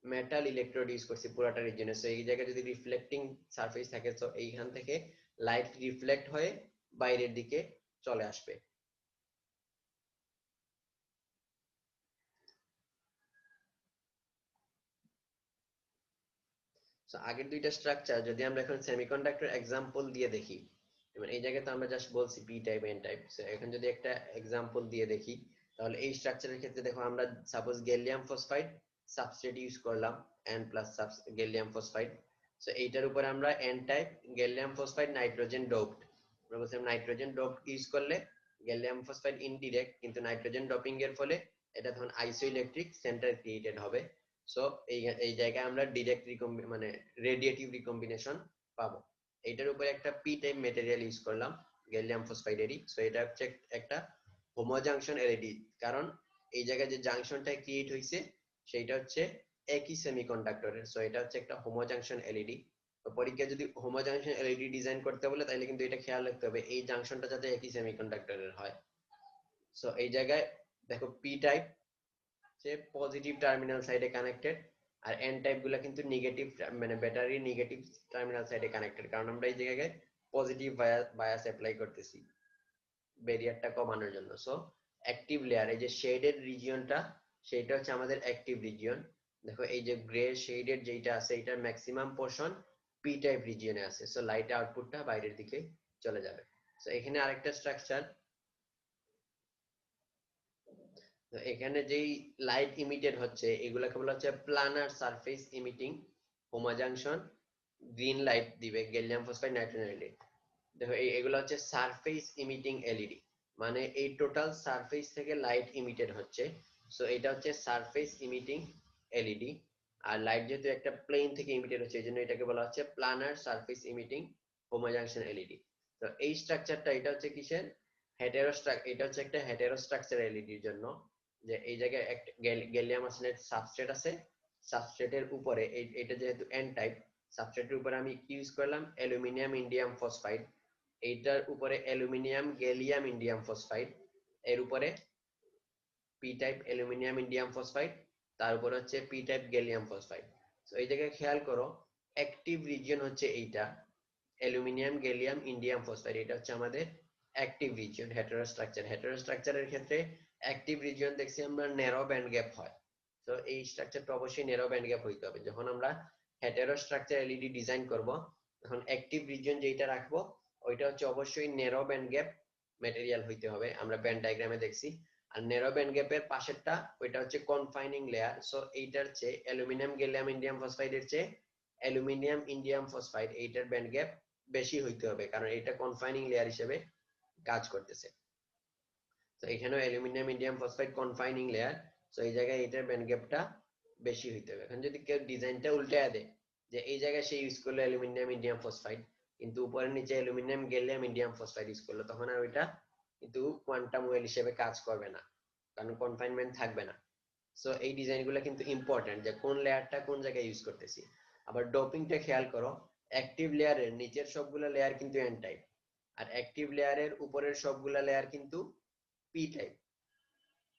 মেটাল ইলেকট্রোড ইউজ করছি পুরাটা রিজিয়নে। সো এই জায়গায় যদি রিফ্লেক্টিং সারফেস থাকে তো এইখান থেকে লাইট রিফ্লেক্ট হয়ে বাইরের দিকে চলে আসবে। সো সো আগের দুইটা স্ট্রাকচার যদি আমরা এখন সেমিকন্ডাক্টর এক্সাম্পল দিয়ে দেখি, যেমন এই জায়গায় তো আমরা জাস্ট বলছি P type N type, so এখন যদি একটা এক্সাম্পল দিয়ে দেখি তাহলে এই স্ট্রাকচারের ক্ষেত্রে দেখো আমরা suppose gallium phosphide substrate use করলাম n plus gallium phosphide, so এইটার উপরে আমরা n type gallium phosphide nitrogen doped, আমরা বলছিলাম নাইট্রোজেন ডোপড ইউজ করলে গ্যালিয়াম ফসফাইড ইনডিরেক্ট, কিন্তু নাইট্রোজেন ডোপিং এর ফলে এটা তখন আইসোইলেকট্রিক সেন্টার ক্রিয়েটেড হবে। সো এই জায়গায় আমরা ডিরেক্ট মানে রেডিয়েটিভ রিকম্বিনেশন পাবো। এইটার উপরে একটা পি টাইপ মেটেরিয়াল ইউজ করলাম গ্যালিয়াম ফসফাইডেরই, সো এটা হচ্ছে একটা হোমো জাংশন এলইডি, কারণ এই জায়গায় যে জাংশনটা ক্রিয়েট হয়েছে সেইটা হচ্ছে একই সেমিকন্ডাক্টরের, সো এটা হচ্ছে একটা হোমো জাংশন এলইডি। তো পরীক্ষায় যদি হোমো জাংশন এলইডি ডিজাইন করতে বলে তাহলে কিন্তু এটা খেয়াল রাখতে হবে এই জাংশনটা যাতে একই সেমিকন্ডাক্টরের হয়। সো এই জায়গায় দেখো পি টাইপ যে পজিটিভ টার্মিনাল সাইডে কানেক্টেড, আর এন টাইপ গুলা কিন্তু নেগেটিভ, মানে ব্যাটারি নেগেটিভ টার্মিনাল সাইডে কানেক্টেড, কারণ আমরা এই জায়গায় পজিটিভ বায়াস অ্যাপ্লাই করতেছি ব্যারিয়ারটা কমানোর জন্য। সো অ্যাক্টিভ লেয়ার, এই যে শেডেড রিজিয়নটা সেটা হচ্ছে আমাদের অ্যাক্টিভ রিজিয়ন। দেখো এই যে গ্রে শেডেড যেটা আছে এটার ম্যাক্সিমাম পোরশন পি টাইপ রিজিয়নে আছে, সো লাইট আউটপুটটা বাইরের দিকে চলে যাবে। সো এখানে আরেকটা স্ট্রাকচার, তো এখানে যেই লাইট ইমিটেড হচ্ছে এগুলোকে বলা হচ্ছে planer surface emitting Homo junction green light দিবে গ্যালিয়াম ফসফাইড নাইট্রোজেন এলইডি। দেখো এগুলো হচ্ছে সারফেস ইমিটিং এলইডি, মানে এই টোটাল সারফেস থেকে লাইট ইমিটেড হচ্ছে, সো এটা হচ্ছে সারফেস ইমিটিং এলইডি। আর লাইট যেহেতু একটা প্লেন থেকে ইমিটেড হচ্ছে এই জন্য এটাকে বলা হচ্ছে planer surface emitting Homo junction LED. তো এই স্ট্রাকচারটা এটা হচ্ছে কিসের এটা হচ্ছে একটা হেটেরো স্ট্রাকচার এলইডির জন্য, যে এই জায়গায় একটা গ্যালিয়াম আর্সেনাইড সাবস্ট্রেট আছে, সাবস্ট্রেটের উপরে এটা যেহেতু এন টাইপ, সাবস্ট্রেটের উপরে আমি কি ইউজ করলাম অ্যালুমিনিয়াম ইন্ডিয়াম ফসফাইড, এইটার উপরে অ্যালুমিনিয়াম গ্যালিয়াম ইন্ডিয়াম ফসফাইড, এর উপরে P type aluminium indium phosphide, তার উপরে হচ্ছে পি টাইপ গ্যালিয়াম ফসফাইড। তো এই জায়গায় খেয়াল করো অ্যাক্টিভ রিজিয়ন হচ্ছে এইটা অ্যালুমিনিয়াম গ্যালিয়াম ইন্ডিয়াম ফসফাইড, এটা হচ্ছে আমাদের অ্যাক্টিভ রিজিয়ন। হেটেরো স্ট্রাকচারের ক্ষেত্রে অ্যাক্টিভ রিজিয়ন দেখছি আমরা ন্যারো ব্যান্ড গ্যাপ হয়, তো এই স্ট্রাকচারটা অবশ্যই ন্যারো ব্যান্ড গ্যাপ হইতে হবে। যখন আমরা হেটেরো স্ট্রাকচার এলইডি ডিজাইন করব তখন অ্যাক্টিভ রিজিয়ন যেটা রাখবো ওইটা হচ্ছে অবশ্যই ন্যারো ব্যান্ড গ্যাপ ম্যাটেরিয়াল হইতে হবে, আমরা ব্যান্ড ডায়াগ্রামে দেখছি। আর ন্যারো ব্যান্ড গ্যাপের পাশেরটা ওইটা হচ্ছে কনফাইনিং লেয়ার, সো এইটার চেয়ে অ্যালুমিনিয়াম গ্যালিয়াম ইন্ডিয়াম ফসফাইডের চেয়ে অ্যালুমিনিয়াম ইন্ডিয়াম ফসফাইড এইটার ব্যান্ড গ্যাপ বেশি হইতে হবে, কারণ এটা কনফাইনিং লেয়ার হিসেবে কাজ করতেছে। তো এখানেও aluminium indium phosphide confining layer, so এই জায়গায় এটার ব্যান্ড গ্যাপটা বেশি হইতে হবে। এখন যদি কেউ ডিজাইনটা উল্টায়া দেয় যে এই জায়গায় সে ইউজ করলো অ্যালুমিনিয়াম ইন্ডিয়াম ফসফাইড কিন্তু উপরে নিচে aluminium gallium indium phosphide use করলো, তখন আর ওইটা কিন্তু কোয়ান্টাম ওয়েল হিসেবে কাজ করবে না, কারণ কনফাইনমেন্ট থাকবে না। সো এই ডিজাইনগুলো কিন্তু ইম্পর্টেন্ট যে কোন লেয়ারটা কোন জায়গায় ইউজ করতেছি। আবার ডোপিংটা খেয়াল করো, অ্যাক্টিভ লেয়ারের নিচের সবগুলো লেয়ার কিন্তু এন টাইপ, আর অ্যাক্টিভ লেয়ারের উপরের সবগুলা লেয়ার কিন্তু পি টাইপ।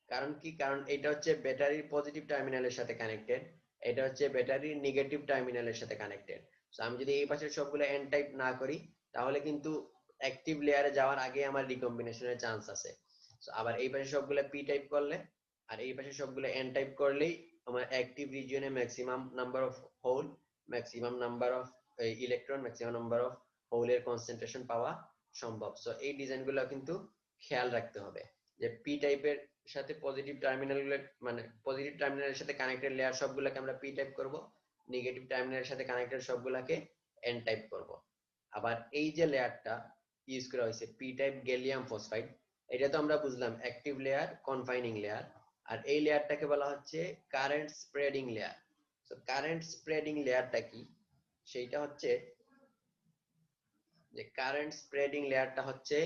কারণ কি, কারণ এটা হচ্ছে ব্যাটারির পজিটিভ টার্মিনালের সাথে কানেক্টেড, এটা হচ্ছে ব্যাটারির নেগেটিভ টার্মিনালের সাথে কানেক্টেড। সো আমি যদি এই পাশের সবগুলো এন টাইপ না করি তাহলে কিন্তু অ্যাক্টিভ লেয়ারে যাওয়ার আগে আমার রিকম্বিনেশনের চান্স আছে। সো আবার এই পাশে সবগুলো পি টাইপ করলে আর এই পাশে সবগুলো এন টাইপ করলেই আমার অ্যাক্টিভ রিজিয়নে maximum number of hole, maximum number of electron, maximum number of হোলের কনসেন্ট্রেশন পাওয়া সম্ভব। সো এই ডিজাইনগুলো কিন্তু খেয়াল রাখতে হবে যে পি টাইপের সাথে পজিটিভ টার্মিনালগুলো, মানে পজিটিভ টার্মিনালের সাথে কানেক্টেড লেয়ার সবগুলোকে আমরা পি টাইপ করব, নেগেটিভ টার্মিনালের সাথে কানেক্টেড সবগুলোকে এন টাইপ করব। আবার এই যে লেয়ারটা ইউজ করা হয়েছে পি টাইপ গ্যালিয়াম ফসফাইড, এটা তো আমরা বুঝলাম অ্যাক্টিভ লেয়ার কনফাইনিং লেয়ার, আর এই লেয়ারটাকে বলা হচ্ছে current spreading layer. So current spreading লেয়ারটা কি, সেইটা হচ্ছে যে কারেন্ট স্প্রেডিং লেয়ারটা হচ্ছে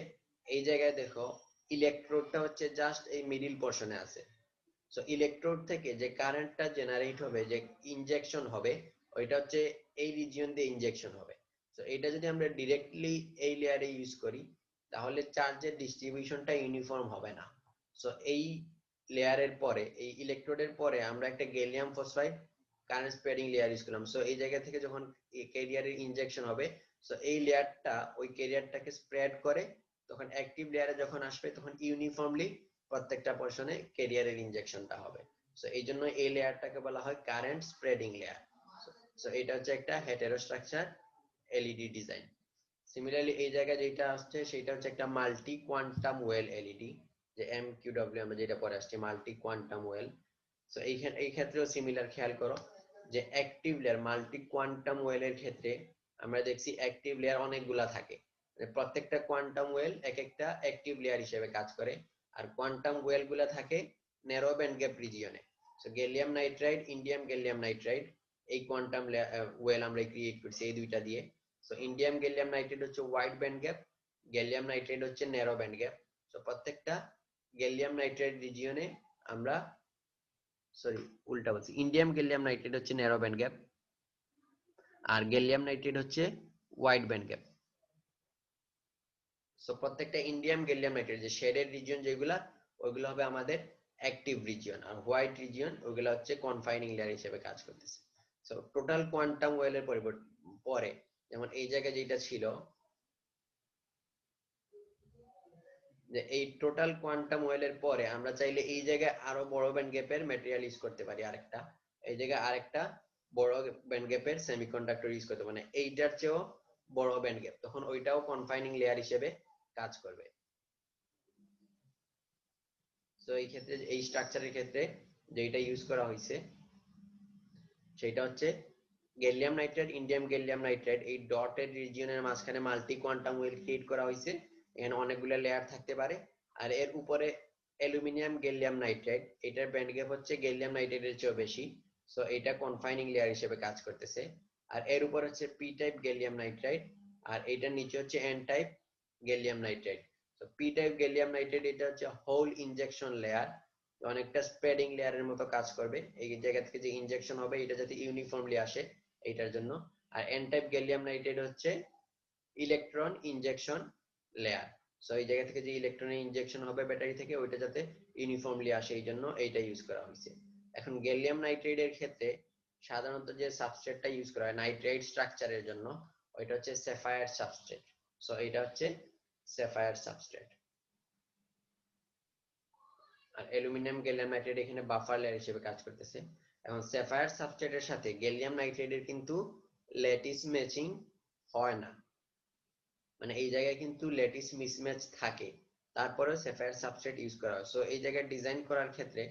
এই জায়গায় দেখো ইলেকট্রোডটা হচ্ছে জাস্ট এই মিডল পোরশনে আছে, সো ইলেকট্রোড থেকে যে কারেন্টটা জেনারেট হবে, যে ইনজেকশন হবে, ওইটা হচ্ছে এই রিজিয়ন দিয়ে ইনজেকশন হবে। সো এটা যদি আমরা ডিরেক্টলি এই লেয়ারে ইউজ করি তাহলে চার্জের ডিস্ট্রিবিউশনটা ইউনিফর্ম হবে না। সো এই লেয়ারের পরে এই ইলেকট্রোডের পরে আমরা একটা gallium phosphide current spreading layer use করলাম, সো এই জায়গা থেকে যখন ক্যারিয়ারের ইনজেকশন হবে সো এই লেয়ারটা ওই ক্যারিয়ারটাকে স্প্রেড করে, তখন অ্যাক্টিভ লেয়ারে যখন আসবে তখন ইউনিফর্মলি প্রত্যেকটা পোরশনে ক্যারিয়ারের ইনজেকশনটা হবে। সো এই জন্য এই লেয়ারটাকে বলা হয় কারেন্ট স্প্রেডিং লেয়ার। সো এটা হচ্ছে একটা হেটেরোস্ট্রাকচার এলইডি ডিজাইন। সিমিলারলি এই জায়গায় যেটা আসছে সেটা হচ্ছে একটা মাল্টি কোয়ান্টাম ওয়েল এলইডি, যে এমকিউডব্লিউ আমরা যেটা পরে আসছে মাল্টি কোয়ান্টাম ওয়েল। সো এই ক্ষেত্রেও সিমিলার, খেয়াল করো যে অ্যাক্টিভ লেয়ার মাল্টি কোয়ান্টাম ওয়েলের ক্ষেত্রে আমরা দেখছি অ্যাক্টিভ লেয়ার অনেকগুলা থাকে, মানে প্রত্যেকটা কোয়ান্টাম ওয়েল এক একটা অ্যাক্টিভ লেয়ার হিসেবে কাজ করে, আর কোয়ান্টাম ওয়েল গুলা থাকে ন্যারো ব্যান্ড গ্যাপ রিজিয়নে। So gallium nitride, indium gallium nitride, এই কোয়ান্টাম ওয়েল আমরা ক্রিয়েট করছি এই দুইটা দিয়ে। সো ইন্ডিয়াম গ্যালিয়াম নাইট্রাইড হচ্ছে wide band gap, gallium nitride হচ্ছে ন্যারো ব্যান্ড গ্যাপ। সো প্রত্যেকটা গ্যালিয়াম নাইট্রাইড রিজিয়নে আমরা, সরি উল্টা বলছি, ইন্ডিয়াম গ্যালিয়াম নাইট্রাইড হচ্ছে ন্যারো ব্যান্ড গ্যাপ আর গ্যালিয়াম নাইট্রাইড হচ্ছে ওয়াইড ব্যান্ড গ্যাপ। সো প্রত্যেকটা ইন্ডিয়াম গ্যালিয়াম নাইট্রাইড যে শেডেড রিজিয়ন যেগুলা, ওইগুলো হবে আমাদের অ্যাক্টিভ রিজিয়ন, আর হোয়াইট রিজিয়ন ওইগুলো হচ্ছে কনফাইনিং লেয়ার হিসেবে কাজ করতেছে। সো টোটাল কোয়ান্টাম ওয়েলের পরে যেমন এই জায়গায় যেটা ছিল যে এই টোটাল কোয়ান্টাম ওয়েলের পরে আমরা চাইলে এই জায়গায় আরো বড় ব্যান্ড গ্যাপের ম্যাটেরিয়াল ইউজ করতে পারি, আরেকটা এই জায়গায় আরেকটা বড় ব্যান্ড গ্যাপের সেমিকন্ডাক্টর ইউজ করতে, মানে এইটার চেয়েও বড় ব্যান্ড গ্যাপ, তখন ওইটাও কনফাইনিং লেয়ার হিসেবে কাজ করবে। তো এই ক্ষেত্রে এই স্ট্রাকচারের ক্ষেত্রে যেটা ইউজ করা হয়েছে সেটা হচ্ছে gallium nitride, indium gallium nitride, এই ডটেড রিজিয়নের মাঝখানে মাল্টি কোয়ান্টাম ওয়েল ক্রিয়েট করা হয়েছে। এখানে অনেকগুলো লেয়ার থাকতে পারে, আর এর উপরে অ্যালুমিনিয়াম গ্যালিয়াম নাইট্রাইড, এটার ব্যান্ড গ্যাপ হচ্ছে গ্যালিয়াম নাইট্রাইডের চেয়েও বেশি, সো এটা কনফাইনিং লেয়ার হিসেবে কাজ করতেছে। আর এর উপর হচ্ছে পি টাইপ গ্যালিয়াম নাইট্রাইড, আর এটার নিচে হচ্ছে এন টাইপ গ্যালিয়াম নাইট্রাইড। তো পি টাইপ গ্যালিয়াম নাইট্রাইড এটা হচ্ছে হোল ইনজেকশন লেয়ার, অনেকটা স্প্রেডিং লেয়ারের মতো কাজ করবে, এই জায়গা থেকে যে ইনজেকশন হবে এটা যাতে ইউনিফর্মলি আসে এইটার জন্য। আর এন টাইপ গ্যালিয়াম নাইট্রাইড হচ্ছে ইলেকট্রন ইনজেকশন লেয়ার, সো এই জায়গা থেকে যে ইলেকট্রনের ইনজেকশন হবে ব্যাটারি থেকে ওইটা যাতে ইউনিফর্মলি আসে এই জন্য এইটা ইউজ করা হয়েছে। এখন গ্যালিয়াম নাইট্রাইডের ক্ষেত্রে সাধারণত যে সাবস্ট্রেটটা ইউজ করা হয় নাইট্রাইড স্ট্রাকচারের জন্য ওইটা হচ্ছে স্যাফায়ার সাবস্ট্রেট। সো এটা হচ্ছে স্যাফায়ার সাবস্ট্রেট। আর অ্যালুমিনিয়াম গ্যালিয়াম নাইট্রাইড এখানে বাফার লেয়ার হিসেবে কাজ করতেছে। এখন স্যাফায়ার সাবস্ট্রেটের সাথে গ্যালিয়াম নাইট্রাইডের কিন্তু ল্যাটিস ম্যাচিং হয় না, মানে এই জায়গায় কিন্তু ল্যাটিস মিসম্যাচ থাকে, তারপরেও স্যাফায়ার সাবস্ট্রেট ইউজ করা হয়। সো এই জায়গায় ডিজাইন করার ক্ষেত্রে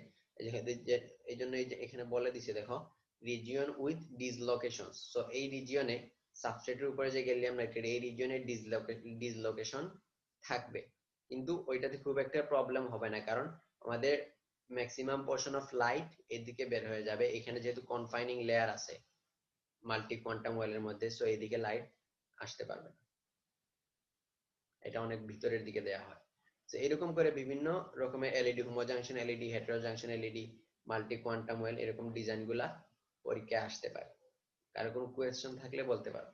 এই জন্য এই যে এখানে বলে দিছে দেখো রিজিয়ন উইথ ডিসলোকেশন। সো এই রিজিয়নে সাবস্ট্রেটের উপরে যে গ্যালিয়াম নাইট্রাইড এই রিজিয়নে ডিসলোকেশন থাকবে, কিন্তু ওইটাতে খুব একটা প্রবলেম হবে না, কারণ আমাদের ম্যাক্সিমাম পোর্শন অফ লাইট এদিকে বের হয়ে যাবে, এখানে যেহেতু কনফাইনিং লেয়ার আছে মাল্টি কোয়ান্টাম ওয়েলের মধ্যে, সো এদিকে লাইট আসতে পারবে না, এটা অনেক ভিতরের দিকে দেয়া হয়। তো এরকম করে বিভিন্ন রকমের LED, Homo junction LED, hetero junction LED, multi quantum well, এরকম ডিজাইন গুলা পরীক্ষায় আসতে পারে। কারো কোনো কোয়েশ্চেন থাকলে বলতে পারো।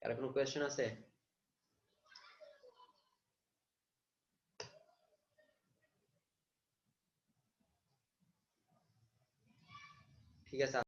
কারো কোনো কোয়েশ্চেন আছে? ঠিক আছে।